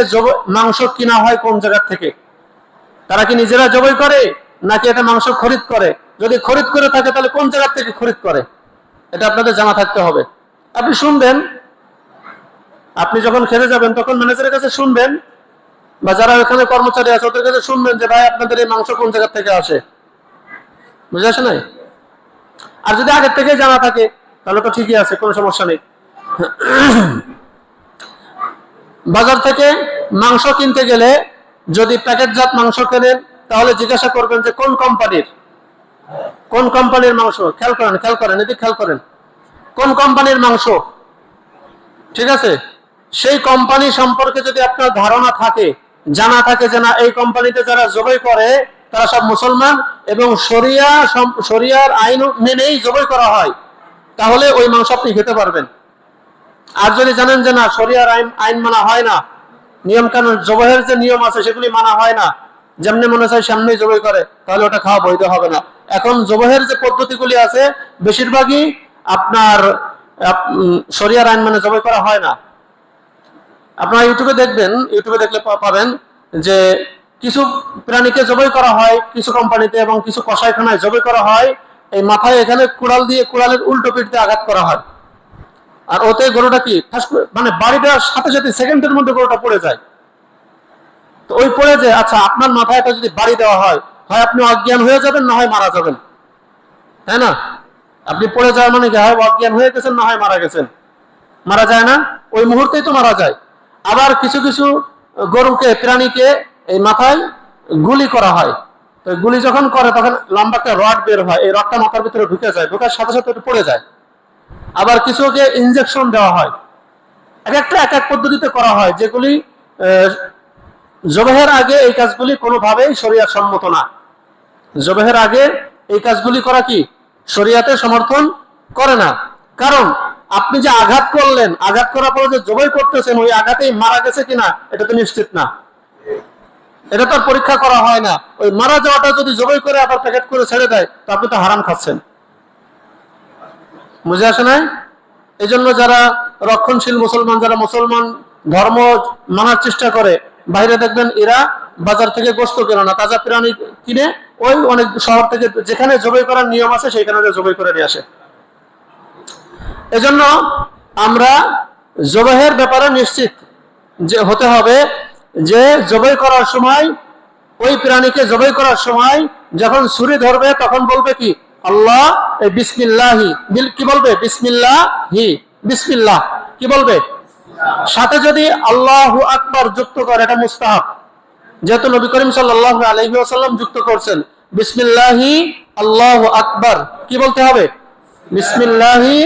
মাংস কিনা হয় কোন জায়গা থেকে। তারা কি নিজেরা জবাই করে নাকি এটা মাংস খরিদ করে? যদি খরিদ করে থাকে তাহলে কোন জায়গা থেকে খরিদ করে, এটা আপনাদের জানা থাকতে হবে। আপনি শুনবেন, আপনি যখন খেতে যাবেন তখন ম্যানেজারের কাছে শুনবেন, বা যারা ওখানে কর্মচারী আছে ওদের কাছে শুনবেন যে ভাই আপনাদের এই মাংস কোন জায়গা থেকে আসে। বুঝে আসে নাই? আর যদি আগের থেকে জানা থাকে তাহলে তো ঠিকই আছে, কোনো সমস্যা নেই। বাজার থেকে মাংস কিনতে গেলে যদি প্যাকেটজাত মাংস কেনেন তাহলে জিজ্ঞাসা করবেন যে কোন কোম্পানির মাংস। খেয়াল করেন, এদিকে খেয়াল করেন, কোন কোম্পানির মাংস। ঠিক আছে? সেই কোম্পানি সম্পর্কে যদি আপনার ধারণা থাকে, জানা থাকে যে না এই কোম্পানিতে যারা জবাই করে তারা সব মুসলমান এবং শরিয়ার আইন মেনেই জবাই করা হয়, তাহলে ওই মাংস আপনি খেতে পারবেন। আর যদি জানেন যে না শরিয়ার আইন মানা হয় না, নিয়ম কানুন জবাইয়ের যে নিয়ম আছে সেগুলি মানা হয় না, যেমনি মনে চায় সামনেই জবাই করে, তাহলে ওটা খাওয়া বৈধ হবে না। এখন জবাইয়ের যে পদ্ধতিগুলি আছে বেশিরভাগই আপনার শরিয়ার আইন মানে জবাই করা হয় না। আপনারা ইউটিউবে দেখলে পাবেন যে কিছু প্রাণীকে জবাই করা হয় কিছু কোম্পানিতে এবং কিছু কসাইখানায় জবাই করা হয়, এই মাথায় এখানে কুড়াল দিয়ে কুড়ালের উল্টো পিঠ দিয়ে আঘাত করা হয়, আর ওতে গরুটা কি মানে বাড়ি দেওয়ার সাথে সাথে সেকেন্ডের মধ্যে গরুটা পড়ে যায়। তো ওই পড়ে যে আচ্ছা আপনার মাথায় একটা যদি বাড়ি দেওয়া হয়, হয় আপনি অজ্ঞান হয়ে যাবেন না হয় মারা যাবেন, তাই না? আপনি পড়ে যাওয়া মানে কি হয় অজ্ঞান হয়ে গেছেন না হয় মারা গেছেন। মারা যায় না? ওই মুহূর্তেই তো মারা যায়। আবার কিছু কিছু গরুকে, প্রাণীকে এই মাথায় গুলি করা হয়। তো গুলি যখন করে তখন লম্বা একটা রড বের হয়, এই রডটা মাথার ভিতরে ঢুকে যায়, ঢোকার সাথে সাথে পড়ে যায়। আবার কিছুকে ইনজেকশন দেওয়া হয়। এক এক পদ্ধতিতে করা হয়, যেগুলি জবাহের আগে এই কাজগুলি কোনোভাবেই শরিয়াত সম্মত না। জবাহের আগে এই কাজগুলি করা কি শরিয়াতে সমর্থন করে না। কারণ আপনি যে আঘাত করলেন, আঘাত করার পরে যে জবাই করতেছেন ওই আঘাতেই মারা গেছে কিনা এটা তো নিশ্চিত না, এটা তো আর পরীক্ষা করা হয় না। ওই মারা যাওয়াটা যদি জবাই করে আবার প্যাকেট করে ছেড়ে দেয় তো আপনি তো হারাম খাচ্ছেন। বুঝে আসে নাই? এই জন্য যারা রক্ষণশীল মুসলমান, যারা মুসলমান ধর্ম মানার চেষ্টা করে, বাইরে দেখবেন এরা বাজার থেকে গোশত কেনে না, তাজা প্রাণী কিনে ওই অনেক শহর থেকে যেখানে জবাই করার নিয়ম আছে সেখানে জবাই করে নিয়ে আসে। এজন্য আমরা জবাইয়ের ব্যাপারে নিশ্চিত যে হতে হবে যে জবাই করার সময়, ওই প্রাণীকে জবাই করার সময় যখন ছুরি ধরবে তখন বলবে কি আল্লাহ, বিসমিল্লাহি, কি বলবে? বিসমিল্লাহি, বিসমিল্লাহ কি বলবে? সাথে যদি আল্লাহু আকবার যুক্ত করে, এটা মুস্তাহাব, যেহেতু নবী করিম সাল্লাল্লাহু আলাইহি ওয়াসাল্লাম যুক্ত করছেন। বিসমিল্লাহি আল্লাহু আকবার কি বলতে হবে? বিসমিল্লাহি,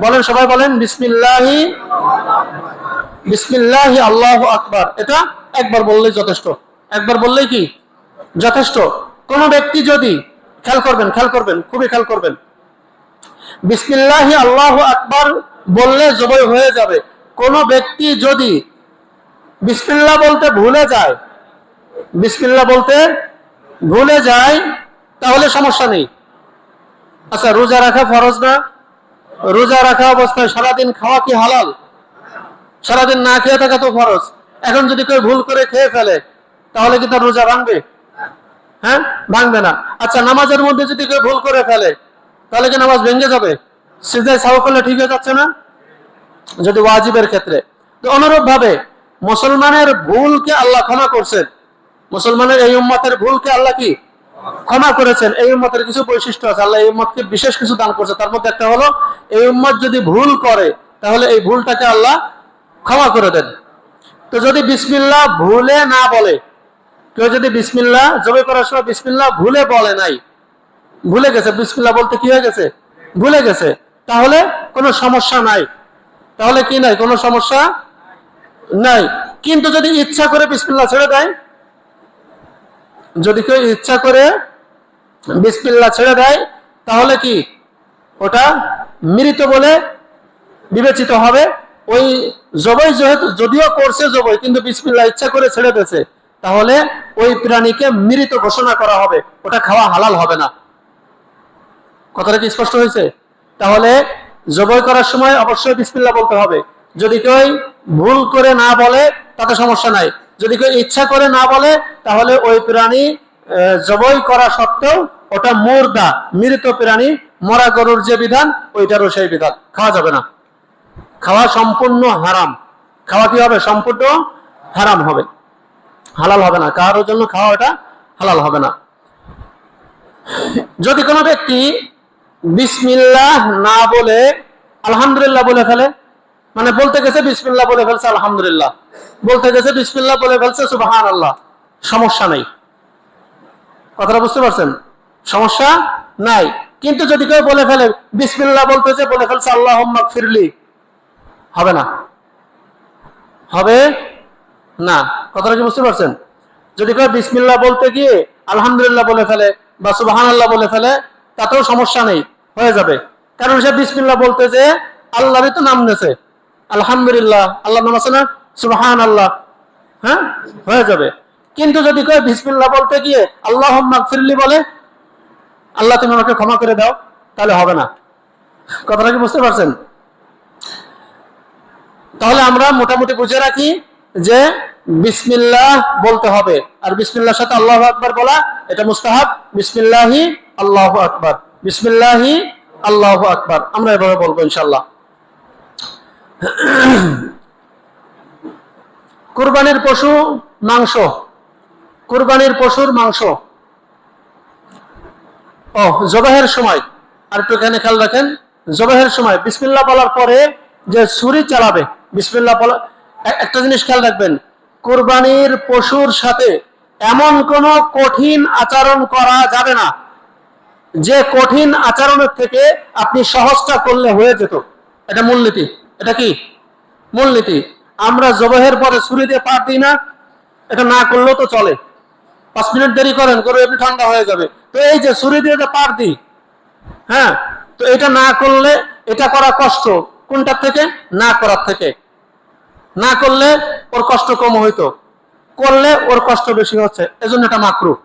বলেন সবাই বলেন বিসমিল্লাহি, বিসমিল্লাহি আল্লাহু আকবার। এটা একবার বললেই যথেষ্ট, একবার বললেই কি যথেষ্ট। কোন ব্যক্তি যদি, খেয়াল করবেন খুবই খেয়াল করবেন, বিসমিল্লাহি আল্লাহু আকবার বললে জবাই হয়ে যাবে। কোন ব্যক্তি যদি বিসমিল্লাহ বলতে ভুলে যায়, বিসমিল্লাহ বলতে ভুলে যায় তাহলে সমস্যা নেই। আচ্ছা, রোজা রাখা ফরজ না? রোজা রাখা অবস্থায় সারাদিন খাওয়া কি হালাল? সারাদিন না খেয়ে থাকা তো ফরজ। এখন যদি কেউ ভুল করে খেয়ে ফেলে তাহলে কি তার রোজা ভাঙবে? হ্যাঁ, ভাঙবে না। আচ্ছা, নামাজের মধ্যে যদি কেউ ভুল করে ফেলে তাহলে কি নামাজ ভেঙে যাবে? সিজদায় সাহু করলে ঠিক হয়ে যাচ্ছে না, যদি ওয়াজিবের ক্ষেত্রে। তো অনুরূপ ভাবে মুসলমানের ভুলকে আল্লাহ ক্ষমা করছেন, মুসলমানের এই উম্মতের ভুলকে আল্লাহ কি ক্ষমা করেছেন। এই উম্মতের কিছু বৈশিষ্ট্য আছে, আল্লাহ এই উম্মতকে বিশেষ কিছু দান করছে। তার মধ্যে একটা হলো এই উম্মত যদি ভুল করে তাহলে এই ভুলটাকে আল্লাহ ক্ষমা করে দেন। তো যদি বিসমিল্লাহ ভুলে না বলে, কেউ যদি বিসমিল্লাহ জবাই করার সময় বিসমিল্লাহ ভুলে বলে নাই, ভুলে গেছে, বিসমিল্লাহ বলতে কি হয়ে গেছে, ভুলে গেছে, তাহলে কোনো সমস্যা নাই, তাহলে কি নাই, কোনো সমস্যা নাই। কিন্তু যদি ইচ্ছা করে বিসমিল্লাহ ছেড়ে দেয়, যদি কেউ ইচ্ছা করে বিসমিল্লাহ ছেড়ে দেয় তাহলে কি ওটা মৃত বলে বিবেচিত হবে। ওই জবাই যেহেতু যদিও করছে জবাই, কিন্তু বিসমিল্লাহ ইচ্ছা করে ছেড়ে দিয়েছে, তাহলে ওই প্রাণীকে মৃত ঘোষণা করা হবে, ওটা খাওয়া হালাল হবে না। কথাটা কি স্পষ্ট হয়েছে? তাহলে জবাই করার সময় অবশ্যই বিসমিল্লাহ বলতে হবে। যদি কেউ ভুল করে না বলে তাতে সমস্যা নাই, যদি কেউ ইচ্ছা করে না বলে তাহলে ওই প্রাণী জবাই করা সত্ত্বেও ওটা মুর্দা, মৃত প্রাণী, মরা গরুর যে বিধান ওইটারও সেই বিধান, খাওয়া যাবে না, খাওয়া সম্পূর্ণ হারাম। খাওয়া কি হবে? সম্পূর্ণ হারাম হবে, হালাল হবে না, কারোর জন্য খাওয়া এটা হালাল হবে না। যদি কোনো ব্যক্তি বিসমিল্লাহ না বলে আলহামদুলিল্লাহ বলে ফেলে, মানে বলতে গেছে বিসমিল্লাহ বলে ফেলছে আলহামদুলিল্লাহ, বলতে গেছে বিসমিল্লাহ বলে ফেলছে সুবহানাল্লাহ, সমস্যা নেই। কথাটা বুঝতে পারছেন? সমস্যা নাই। কিন্তু যদি কেউ বলে ফেলে বিসমিল্লাহ বলতেছে বলে ফেলছে আল্লাহুম্মা গফিরলি, হবে না, হবে না। কথাটা কি বুঝতে পারছেন? যদি কেউ বিসমিল্লাহ বলতে গিয়ে আলহামদুলিল্লাহ বলে ফেলে বা সুবহানাল্লাহ বলে ফেলে তাতেও সমস্যা নেই, হয়ে যাবে। কারণ সে বিসমিল্লাহ বলতে যে আল্লাহরই তো নাম নেছে, আলহামদুলিল্লাহ আল্লাহর নাম আছে না, সুবহানাল্লাহ, হ্যাঁ, হয়ে যাবে। কিন্তু যদি কেউ বিসমিল্লাহ বলতে গিয়ে আল্লাহুম্মা গফিরলি বলে, আল্লাহ তুমি আমাকে ক্ষমা করে দাও, তাহলে হবে না। কথাটা কি বুঝতে পারছেন? তাহলে আমরা মোটামুটি বুঝে রাখি যে বিসমিল্লাহ বলতে হবে, আর বিসমিল্লাহর সাথে আল্লাহু আকবার বলা এটা মুস্তাহাব। বিসমিল্লাহি আল্লাহু আকবার, বিসমিল্লাহি আল্লাহু আকবার, আমরা এভাবে বলবো ইনশাআল্লাহ। কুরবানির পশু মাংস, কুরবানির পশুর মাংস জবাহের সময় আর একটু এখানে খেয়াল রাখেন, জবাহের সময় বিসমিল্লাহ বলার পরে যে ছুরি চালাবে, বিসমিল্লাহ বলা, একটা জিনিস খেয়াল রাখবেন, কুরবানির পশুর সাথে এমন কোন কঠিন আচরণ করা যাবে না যে কঠিন আচরণের থেকে আপনি সহজটা করলে হয়ে যেত। এটা মূলনীতি, এটা কি মূলনীতি। আমরা জবাহের পরে ছুরি দিয়ে পাট দিই না, এটা না করলেও তো চলে, 5 মিনিট দেরি করেন, গরু এমনি ঠান্ডা হয়ে যাবে। তো এই যে ছুরি দিয়ে যে পাট দিই, হ্যাঁ, তো এটা না করলে, এটা করা কষ্ট কোনটার থেকে? না করার থেকে। না করলে ওর কষ্ট কম হইতো, করলে ওর কষ্ট বেশি হচ্ছে, এজন্য এটা মাকরুহ।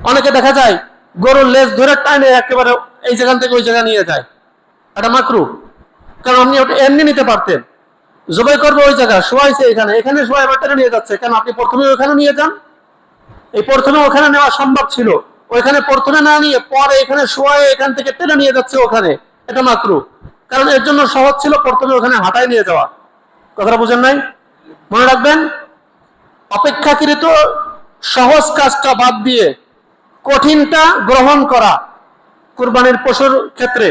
অনেকে দেখা যায় গরুর লেজ ধরে টাইনে একেবারে এই জায়গা থেকে ওই জায়গায় নিয়ে যায়, এটা মাকরুহ। কারণ আপনি ওটা এমনি নিতে পারতেন, জবাই করবে ওই জায়গা, শোয়াইছে এখানে, এখানে শোয়াই এবার নিয়ে যাচ্ছে কেন? আপনি প্রথমে ওখানে নিয়ে যান। এই প্রথমে ওখানে নেওয়া সম্ভব ছিল, ওইখানে প্রথমে না নিয়ে পরে এখানে শোয়াই এখান থেকে টেনে নিয়ে যাচ্ছে ওখানে, এটা মাকরুহ। কারণ এর জন্য সহজ ছিল প্রথমে ওখানে হাঁটাই নিয়ে যাওয়া। কথাটা বুঝেন নাই? মনে রাখবেন, অপেক্ষাকৃত সহজ কাজটা বাদ দিয়ে কঠিনটা গ্রহণ করা কুরবানির পশুর ক্ষেত্রে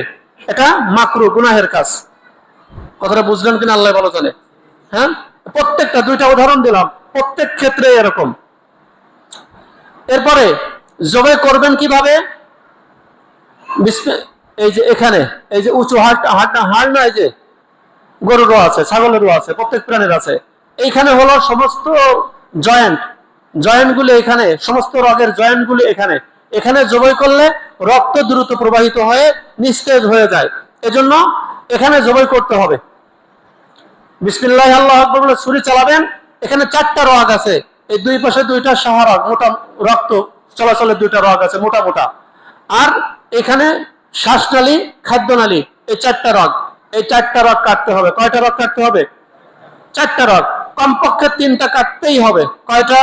এটা মাকরুহ, গুনাহের কাজ। কথাটা বুঝলেন কিনা আল্লাহ ভালো জানে। হ্যাঁ, প্রত্যেকটা, দুইটা উদাহরণ দিলাম, প্রত্যেক ক্ষেত্রে এরকম। এরপরে জবাই করবেন কিভাবে? এই যে এখানে এই যে উঁচু হাড় না, এই যে গরুরও আছে, ছাগলেরও আছে, প্রত্যেক প্রাণীর আছে। এইখানে হলো সমস্ত জয়েন্ট গুলি, এখানে সমস্ত রগের জয়েন্ট গুলি এখানে। এখানে জবাই করলে রক্ত দ্রুত প্রবাহিত হয়ে নিস্তেজ হয়ে যায়, এজন্য এখানে জবাই করতে হবে। বিসমিল্লাহ আল্লাহু আকবার বলে ছুরি চালাবেন। এখানে 4টা রগ আছে, এই দুই পাশে 2টা শাহরগ, মোটা রক্ত চলাচলের 2টা রগ আছে, মোটা মোটা। আর এখানে শ্বাসনালী, খাদ্যনালী, এই 4টা রগ, এই 4টা রগ কাটতে হবে। কয়টা রগ কাটতে হবে? 4টা রগ, কমপক্ষে 3টা কাটতেই হবে। কয়টা?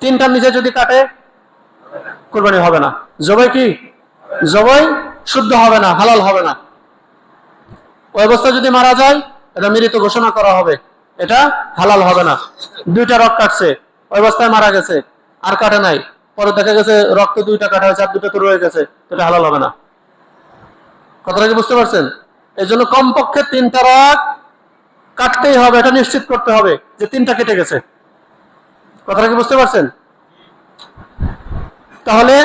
3টার নিচে যদি কাটে কুরবানি হবে না। জবাই কি? জবাই শুদ্ধ হবে না, হালাল হবে না। ওই অবস্থায় যদি মারা যায় এটা মৃত ঘোষণা করা হবে, এটা হালাল হবে না। 2টা রগ কাটছে, ওই অবস্থায় মারা গেছে, আর কাটে নাই, পরে দেখা গেছে রক্ত 2টা কাটা হয়েছে আর 2টা তো রয়ে গেছে, এটা হালাল হবে না। কথাটা কি বুঝতে পারছেন? এই জন্য কমপক্ষে 3টা রগ কাটতেই হবে, এটা নিশ্চিত করতে হবে যে 3টা কেটে গেছে। কথাটা কি বুঝতে পারছেন? তাহলে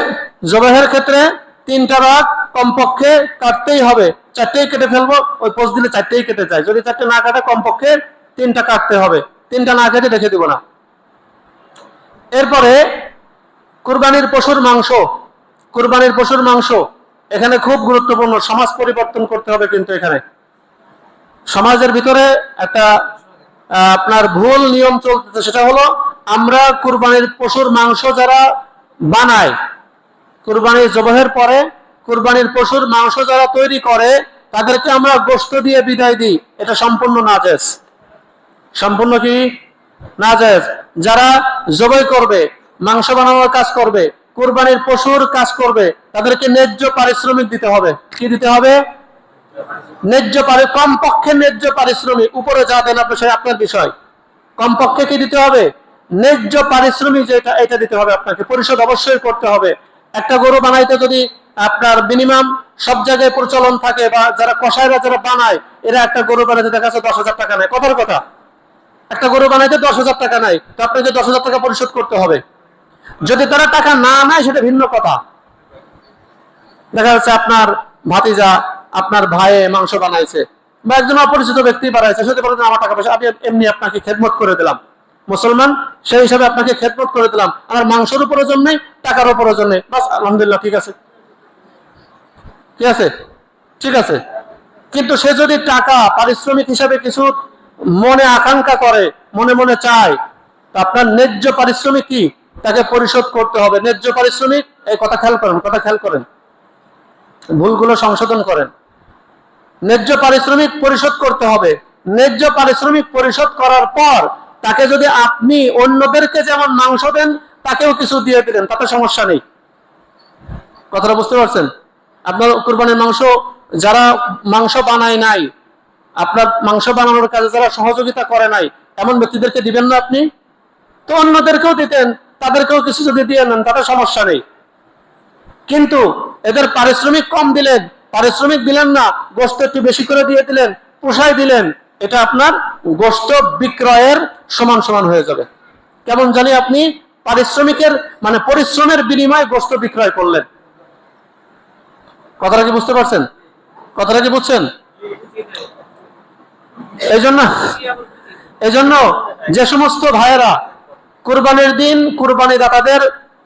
জবাহের ক্ষেত্রে 3টা রগ কমপক্ষে কাটতেই হবে। 4টেই কেটে ফেলবো, ওই পোস্ট দিলে 4টেই কেটে যায়। যদি 4টে না কাটে কমপক্ষে 3টা কাটতে হবে, 3টা না কেটে রেখে দিব না। এরপরে কুরবানির পশুর মাংস, কুরবানির পশুর মাংস এখানে খুব গুরুত্বপূর্ণ। সমাজ পরিবর্তন করতে হবে, কিন্তু এখানে সমাজের ভিতরে একটা আপনার ভুল নিয়ম চলতেছে, সেটা হলো আমরা কুরবানির পশুর মাংস যারা বানায়, কুরবানির জবাহের পরে কুরবানির পশুর মাংস যারা তৈরি করে তাদেরকে আমরা গোশত দিয়ে বিদায় দিই, এটা সম্পূর্ণ নাজায়েজ। সম্পূর্ণ কি? নাজায়েজ। যারা জবাই করবে, মাংস বানানোর কাজ করবে, কুরবানির পশুর কাজ করবে, তাদেরকে ন্যায্য পারিশ্রমিক দিতে হবে। কি দিতে হবে? ন্যায্য কমপক্ষে ন্যায্য পারিশ্রমিক। উপরে যা দেন আপনি সেটা আপনার বিষয়, কমপক্ষে কি দিতে হবে? ন্যায্য পারিশ্রমিক যেটা, এটা দিতে হবে আপনাকে। পরিশোধ অবশ্যই করতে হবে। একটা গরু বানাইতে যদি আপনার মিনিমাম সব জায়গায় প্রচলন থাকে, বা যারা কসাইরা যারা বানায়, এরা একটা গরু বানাইতে দেখা যাচ্ছে 10,000 টাকা নেয়। কথার কথা, একটা গরু বানাইতে 10,000 টাকা নেয়, তো আপনাকে 10,000 টাকা পরিশোধ করতে হবে। যদি তারা টাকা না নেয় সেটা ভিন্ন কথা। দেখা যাচ্ছে আপনার ভাতিজা, আপনার ভাইয়ে মাংস বানাইছে, বা একজন অপরিচিত ব্যক্তি বানাইছে, সেটা বলেন আমার টাকা পয়সা, আমি এমনি আপনাকে খেদমত করে দিলাম, মুসলমান সেই হিসাবে আপনাকে খেদমত করে দিলাম, আমার মাংসেরও প্রয়োজন নেই, টাকারও প্রয়োজন নেই, বাস আলহামদুলিল্লাহ, ঠিক আছে, ঠিক আছে, ঠিক আছে। কিন্তু সে যদি টাকা পারিশ্রমিক হিসাবে কিছু মনে আকাঙ্ক্ষা করে, মনে মনে চায়, আপনার ন্যায্য পারিশ্রমিক কি তাকে পরিশোধ করতে হবে। ন্যায্য পারিশ্রমিক, এই কথা খেয়াল করেন, কথা খেয়াল করেন, ভুলগুলো সংশোধন করেন। ন্যায্য পারিশ্রমিক পরিশোধ করতে হবে। ন্যায্য পারিশ্রমিক পরিশোধ করার পর তাকে যদি আপনি অন্যদেরকে যেমন মাংস দেন তাকেও কিছু দিয়ে দিলেন, তাতে সমস্যা নেই। কথাটা বুঝতে পারছেন? আপনার কুরবানির মাংস যারা মাংস বানায় নাই, আপনার মাংস বানানোর কাজে যারা সহযোগিতা করে নাই, এমন ব্যক্তিদেরকে দিবেন না আপনি? তো অন্যদেরকেও দিতেন, তাদেরকেও কিছু যদি দিয়ে নেন তাতে সমস্যা নেই। কিন্তু এদের পারিশ্রমিক কম দিলেন, পারিশ্রমিক দিলেন না, গোশত একটু বেশি করে দিয়ে দিলেন, পোষায় দিলেন, এটা আপনার গোশত বিক্রয়ের সমান সমান হয়ে যাবে। কেমন জানি আপনি পারিশ্রমিকের মানে পরিশ্রমের বিনিময়ে গোশত বিক্রয় করলেন। কথাটা কি বুঝতে পারছেন? কথাটা কি বুঝছেন? এই জন্য যে সমস্ত ভাইয়েরা কুরবানির দিন কুরবানি দাতাদের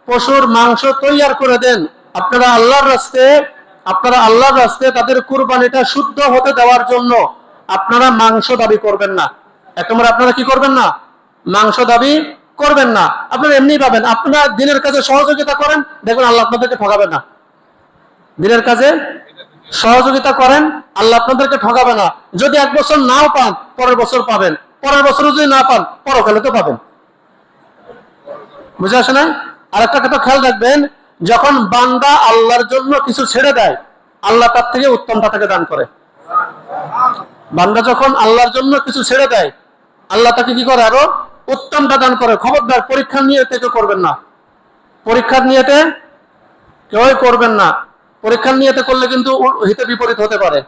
পশুর মাংস তৈয়ার করে দেন, আপনারা আল্লাহর রাস্তে তাদের কুরবানিটা শুদ্ধ হতে দেওয়ার জন্য আপনারা মাংস দাবি করবেন না। এক নম্বর, আপনারা কি করবেন না? মাংস দাবি করবেন না, আপনারা এমনি পাবেন। আপনারা দিনের কাজে সহযোগিতা করেন, দেখবেন আল্লাহ আপনাদেরকে ঠকাবে না। দিনের কাজে সহযোগিতা করেন, আল্লাহ আপনাদেরকে ঠকাবে না। যদি এক বছর নাও পান, পরের বছর পাবেন, পরের বছর যদি না পান, পরকালে তো পাবেন। বুঝে আসে না? আর একটা কথা খেয়াল রাখবেন, যখন বান্দা আল্লাহর জন্য কিছু ছেড়ে দেয়, আল্লাহ তার থেকে উত্তমটা তাকে দান করে। বান্দা যখন আল্লাহর জন্য কিছু ছেড়ে দেয়, আল্লাহ তাকে কি করে? আরো উত্তমটা দান করে। খবরদার পরীক্ষার নিয়তে কেউ করবেন না, পরীক্ষার নিয়তে কেউ করবেন না। পরীক্ষার নিয়তে করলে কিন্তু হিতে বিপরীত হতে পারে।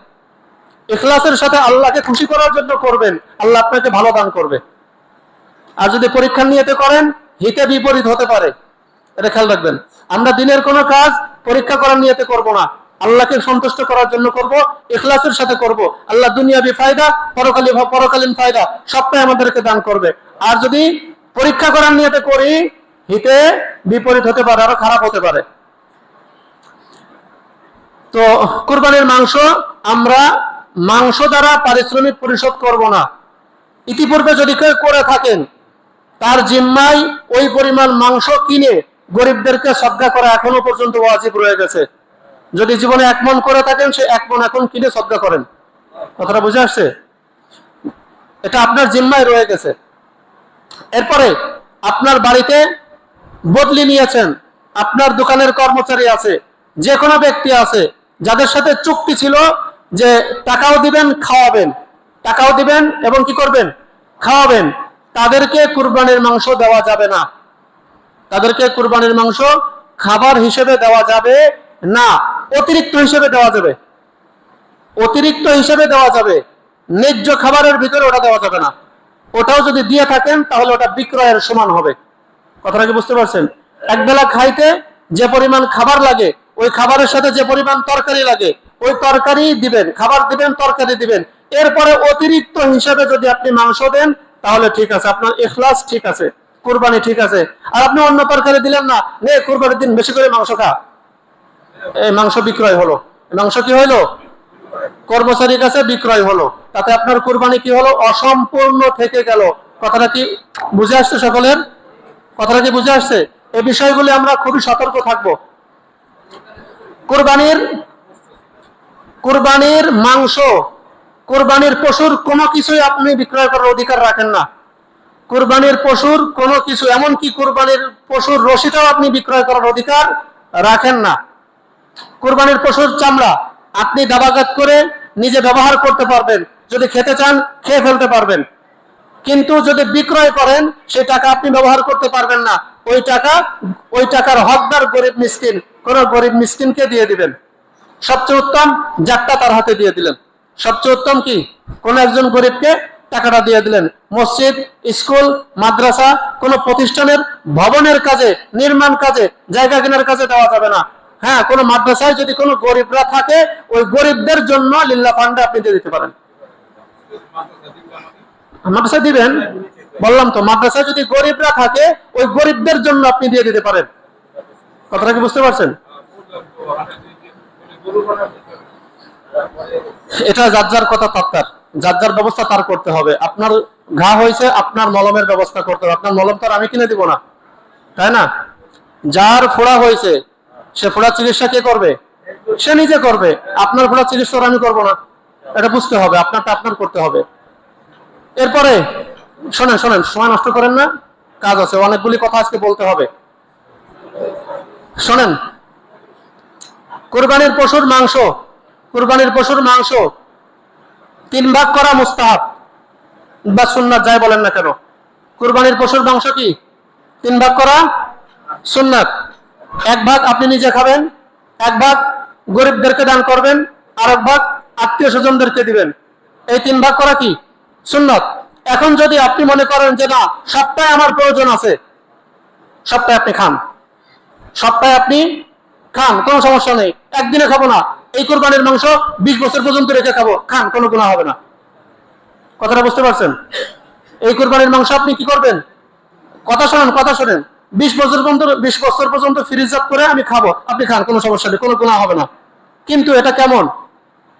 ইখলাসের সাথে আল্লাহকে খুশি করার জন্য করবেন, আল্লাহ আপনাকে ভালো দান করবে। আর যদি পরীক্ষার নিয়তে করেন, হিতে বিপরীত হতে পারে, এটা খেয়াল রাখবেন। আমরা দিনের কোনো কাজ পরীক্ষা করার নিয়তে করব না, আল্লাহকে সন্তুষ্ট করার জন্য করব, ইখলাসের সাথে করব। আল্লাহ দুনিয়াবি ফায়দা, পরকালীন ফায়দা সবটাই আমাদেরকে দান করবে। আর যদি পরীক্ষা করার নিয়তে করি, হিতে বিপরীত হতে পারে, আরো খারাপ হতে পারে। তো কুরবানির মাংস আমরা মাংস দ্বারা পারিশ্রমিক পরিশোধ করব না। ইতিপূর্বে যদি কেউ করে থাকেন, তার জিম্মায় ওই পরিমাণ মাংস কিনে গরিবদেরকে সদকা করা এখনো পর্যন্ত ওয়াজিব রয়ে গেছে। যদি জীবনে 1 মণ করে থাকেন, সে 1 মণ এখন কিনে সদকা করেন। কথাটা বুঝে আসছে? এটা আপনার জিম্মায় রয়ে গেছে। এরপরে আপনার বাড়িতে বদলি নিয়েছেন, আপনার দোকানের কর্মচারী আছে, যে কোনো ব্যক্তি আছে, যাদের সাথে চুক্তি ছিল যে টাকাও দিবেন, খাওয়াবেন, টাকাও দিবেন এবং কি করবেন? খাওয়াবেন। তাদেরকে কুরবানির মাংস দেওয়া যাবে না। তাদেরকে কুরবানির মাংস খাবার হিসেবে দেওয়া যাবে না, অতিরিক্ত হিসেবে দেওয়া যাবে। অতিরিক্ত হিসেবে দেওয়া যাবে, ন্যায্য খাবারের ভিতরে ওটা দেওয়া যাবে না। ওটাও যদি দিয়ে থাকেন, তাহলে ওটা বিক্রয়ের সমান হবে। কথাটা কি বুঝতে পারছেন? একবেলা খাইতে যে পরিমাণ খাবার লাগে, ওই খাবারের সাথে যে পরিমাণ তরকারি লাগে, ওই তরকারি দিবেন, খাবার দিবেন, তরকারি দিবেন। এরপরে অতিরিক্ত হিসেবে যদি আপনি মাংস দেন, তাহলে ঠিক আছে, আপনার ইখলাস ঠিক আছে, কুরবানি ঠিক আছে। আর আপনি অন্য তরকারি দিলেন না, নে কুরবানির দিন বেশি করে মাংস খা, এই মাংস বিক্রয় হলো। মাংস কি হইলো? কর্মচারীর কাছে বিক্রয় হলো। তাতে আপনার কুরবানি কি হলো? অসম্পূর্ণ থেকে গেল। কথাটা কি বুঝে আসছে সকলের? কথাটা কি বুঝে আসছে? এই বিষয়গুলি আমরা খুবই সতর্ক থাকবো। কুরবানির মাংস, কুরবানির পশুর কোনো কিছুই আপনি বিক্রয় করার অধিকার রাখেন না। কুরবানির পশুর কোনো কিছু, এমনকি কুরবানির পশুর রশিটাও আপনি বিক্রয় করার অধিকার রাখেন না। কুরবানির পশুর চামড়া আপনি দাবাগাত করে নিজে ব্যবহার করতে পারবেন, যদি খেতে চান খেয়ে ফেলতে পারবেন। কিন্তু যদি বিক্রয় করেন, সেই টাকা আপনি ব্যবহার করতে পারবেন না। ওই টাকার হকদার গরিব মিসকিন, কোন গরিব মিসকিনকে দিয়ে দিবেন। সবচেয়ে উত্তম যারটা তার হাতে দিয়ে দিলেন। সবচেয়ে উত্তম কি? কোন একজন গরিবকে টাকাটা দিয়ে দিলেন। মসজিদ, স্কুল, মাদ্রাসা, কোন প্রতিষ্ঠানের ভবনের কাজে, নির্মাণ কাজে, জায়গা কেনার কাজে দেওয়া যাবে না। হ্যাঁ, কোন মাদ্রাসায় যদি কোনো গরিবরা থাকে, ওই গরিবদের জন্য লিল্লাহ ফান্ডে আপনি দিয়ে দিতে পারেন। মাদ্রাসায় দিবেন, বললাম তো, মাদ্রাসায় যদি গরিবরা থাকে, ওই গরিবদের জন্য আপনি দিয়ে দিতে পারেন। কথাটা কি বুঝতে পারছেন? এটা যার যার কথা তার, যার যার ব্যবস্থা তার করতে হবে। আপনার ঘা হয়েছে, আপনার মলমের ব্যবস্থা করতে হবে। আপনার মলম তো আর আমি কিনে দিব না, তাই না? যার ফোড়া হয়েছে, সে ফোড়া চিকিৎসা কে করবে? সে নিজে করবে। আপনার ফোড়া চিকিৎসা আমি করবো না, এটা বুঝতে হবে। আপনারটা আপনার করতে হবে। এরপরে শোনেন, সময় নষ্ট করেন না, কাজ আছে, অনেকগুলি কথা আজকে বলতে হবে। শোনেন, কুরবানির পশুর মাংস 3 ভাগ করা মুস্তাহাব বা সুন্নাত, যাই বলেন না কেন। কুরবানির পশুর মাংস কি 3 ভাগ করা সুন্নাত। 1 ভাগ আপনি নিজে খাবেন, 1 ভাগ গরিবদেরকে দান করবেন, আর 1 ভাগ আত্মীয় স্বজনদেরকে দিবেন। এই 3 ভাগ করা কি সুন্নাত। এখন যদি আপনি মনে করেন যে না, সবটাই আমার প্রয়োজন আছে, সবটাই আপনি খান, কোনো সমস্যা নেই, একদিনে খাবো না, এই কুরবানির মাংস 20 বছর পর্যন্ত রেখে খাবো, খান, কোনো গুনাহ হবে না। কথাটা বুঝতে পারছেন? এই কুরবানির মাংস আপনি কি করবেন? কথা শোনেন, 20 বছর পর্যন্ত ফ্রিজার করে আমি খাবো, আপনি খান, কোনো সমস্যা নেই, কোনো গুনাহ হবে না। কিন্তু এটা কেমন,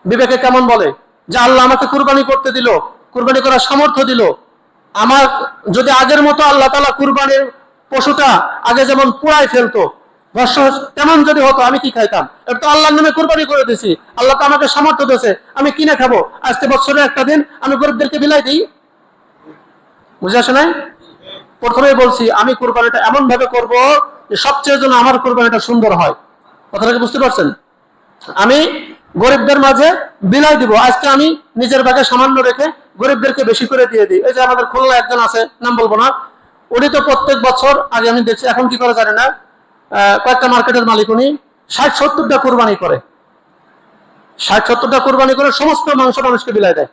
বিবেকে কেমন বলে যে আল্লাহ আমাকে কুরবানি করতে দিল, কুরবানি করার সামর্থ্য দিল, আমার যদি আগের মতো আল্লাহ তাআলা কুরবানির পশুটা আগে যেমন পোড়ায় ফেলতো, ভস্য তেমন যদি হতো, আমি কি খাইতাম? এটা তো আল্লাহর নামে কুরবানি করে দিয়েছি, আল্লাহ তো আমাকে সামর্থ্য দিয়েছে, আমি কিনে খাবো। আজকে বছরে একটা দিন আমি গরিবদেরকে বিলাই দিই, বুঝে আসে নাই? প্রথমেই বলছি আমি কুরবানিটা এমন ভাবে করব যে সবচেয়ে যেন আমার কুরবানিটা সুন্দর হয়। কথাটাকে বুঝতে পারছেন? আমি গরিবদের মাঝে বিলাই দিব। আজকে আমি নিজের ভাগে সামান্য রেখে গরিবদেরকে বেশি করে দিয়ে দিই। এই যে আমাদের খুলনা একজন আছে, নাম বলবো না, উনি তো প্রত্যেক বছর, আগে আমি দেখছি এখন কি করে জানি না, কয়েকটা মার্কেটের মালিক, উনি 60-70টা কুরবানি করে, 60-70টা কুরবানি করে সমস্ত মাংস মানুষকে বিলাই দেয়।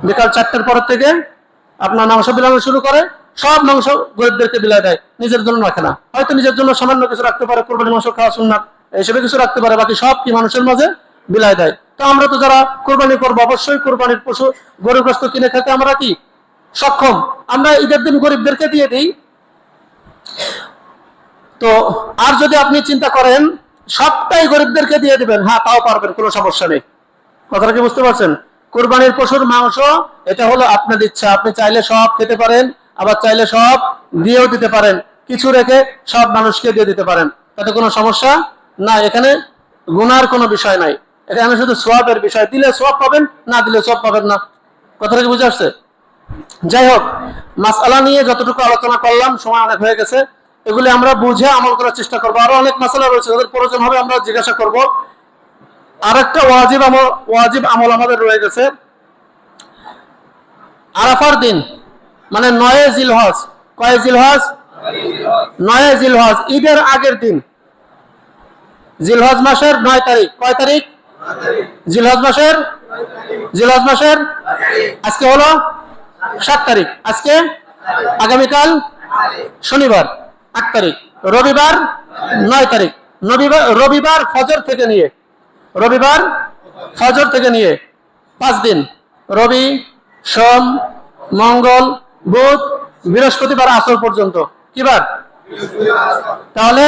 বিকাল 4টার পর থেকে আপনার মাংস বিলানো শুরু করে, সব মাংস গরিবদেরকে বিলাই দেয়, নিজের জন্য রাখে না। হয়তো নিজের জন্য সামান্য কিছু রাখতে পারে, কুরবানি মাংস খাওয়া সুন্নাত হিসেবে কিছু রাখতে পারে, বাকি সব কি মানুষের মাঝে বিলাই দেয়। তো আমরা তো যারা কুরবানি করবো অবশ্যই কুরবানির পশু গরিবগ্রস্ত কিনে খেতে আমরা কি সক্ষম, আমরা ঈদের দিন গরিবদেরকে দিয়ে দিই। তো আর যদি আপনি চিন্তা করেন সবটাই গরিবদেরকে দিয়ে দিবেন, হ্যাঁ তাও পারবেন, কোনো সমস্যা নেই। কথাটা কি বুঝতে পারছেন? কুরবানির পশুর মাংস এটা হলো আপনার ইচ্ছা, আপনি চাইলে সব খেতে পারেন, আবার চাইলে সব দিয়েও দিতে পারেন, কিছু রেখে সব মানুষকে দিয়ে দিতে পারেন, তাতে কোনো সমস্যা না। এখানে গুনার কোনো বিষয় নাই, এখানে শুধু সওয়াবের বিষয়, দিলে সওয়াব পাবেন, না দিলে সওয়াব পাবেন না। কথাটা কি বুঝে আসছে? যাই হোক, মাসআলা নিয়ে যতটুকু আলোচনা করলাম, সময় অনেক হয়ে গেছে, এগুলি আমরা বুঝে আমল করার চেষ্টা করবো। আরো অনেক মাসআলা রয়েছে, যাদের প্রয়োজন হবে আমরা জিজ্ঞাসা করব। আরেকটা ওয়াজিব আমল আমাদের রয়ে গেছে, আরাফার দিন মানে 9 জিলহজ, কয় জিলহজ? 9 জিলহজ, ঈদের আগের দিন, জিলহজ মাসের 9 তারিখ। কয় তারিখ? জিলহজ মাসের আজকে হলো 7 তারিখ, আজকে আগামীকাল শনিবার 8 তারিখ, রবিবার 9 তারিখ। রবিবার ফজর থেকে নিয়ে 5 দিন, রবি, সোম, মঙ্গল, বুধ, বৃহস্পতিবার আসর পর্যন্ত। কি বার? তাহলে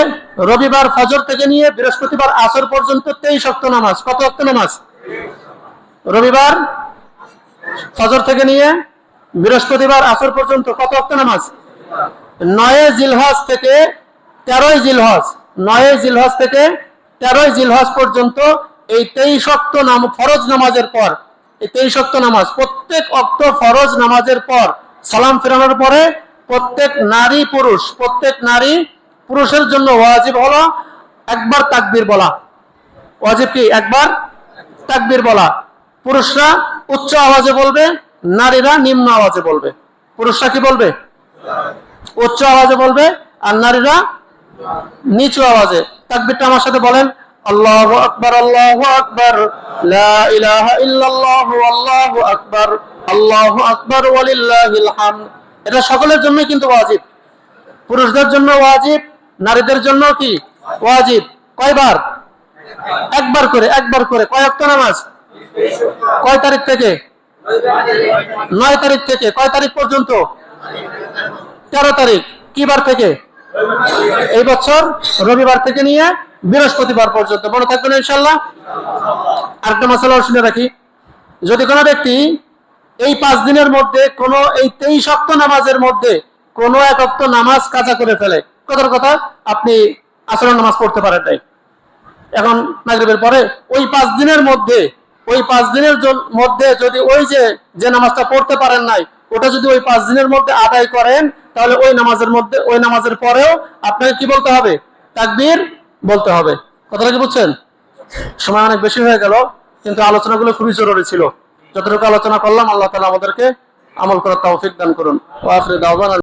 রবিবার ফজর থেকে নিয়ে বৃহস্পতিবার আসর পর্যন্ত 23 ওয়াক্ত নামাজ। কত ওয়াক্ত নামাজ? রবিবার ফজর থেকে নিয়ে বৃহস্পতিবার আসর পর্যন্ত কত ওয়াক্ত নামাজ? 9 জিলহজ থেকে 13 জিলহজ, 9 জিলহজ থেকে 13 জিলহজ পর্যন্ত এই 23 ওয়াক্ত ফরজ নামাজের পর, এই 23 ওয়াক্ত নামাজ, প্রত্যেক ওয়াক্ত ফরজ নামাজের পর সালাম ফেরানোর পরে প্রত্যেক পুরুষের জন্য ওয়াজিব হলো একবার তাকবীর বলা। ওয়াজিব কি? একবার তাকবীর বলা। পুরুষরা উচ্চ আওয়াজে বলবে, নারীরা নিম্ন আওয়াজে বলবে। পুরুষরা কি বলবে? উচ্চ আওয়াজে বলবে, আর নারীরা নিচু আওয়াজে। তাকবীরটা আমার সাথে বলেন, আল্লাহু আকবার, আল্লাহু আকবার, লা ইলাহা ইল্লাল্লাহু, আল্লাহু আকবার, আল্লাহু আকবার, ওয়ালিল্লাহিল হামদ। এটা সকলের জন্য কিন্তু ওয়াজিব, পুরুষদের জন্য ওয়াজিব, নারীদের জন্য কি ওয়াজিব। কয়বার? একবার করে। কয় ওয়াক্ত নামাজ? কয় তারিখ থেকে? 9 তারিখ থেকে কয় তারিখ পর্যন্ত? 13 তারিখ। কি বার থেকে? এই বছর রবিবার থেকে নিয়ে বৃহস্পতিবার পর্যন্ত। মনে থাকবেন ইনশাআল্লাহ। আরেকটা মাসালা শুনে রাখি, যদি কোনো ব্যক্তি এই 5 দিনের মধ্যে এই 23 ওয়াক্ত নামাজের মধ্যে কোনো এক ওয়াক্ত নামাজ কাজা করে ফেলে, কথার কথা আপনি আসরের নামাজ পড়তে পারেন নাই, এখন মাগরিবের পরে ওই 5 দিনের মধ্যে যদি ওই যে নামাজটা পড়তে পারেন নাই, ওটা যদি ওই 5 দিনের মধ্যে আদায় করেন, তাহলে ওই নামাজের পরেও আপনাকে কি বলতে হবে? তাকবীর বলতে হবে। কথাটা কি বুঝছেন? সময় অনেক বেশি হয়ে গেল, কিন্তু আলোচনাগুলো খুবই জরুরি ছিল। যতটুকু আলোচনা করলাম, আল্লাহ তাআলা আমাদেরকে আমল করার তৌফিক দান করুন। ওয়া আখিরু দাওয়ানা।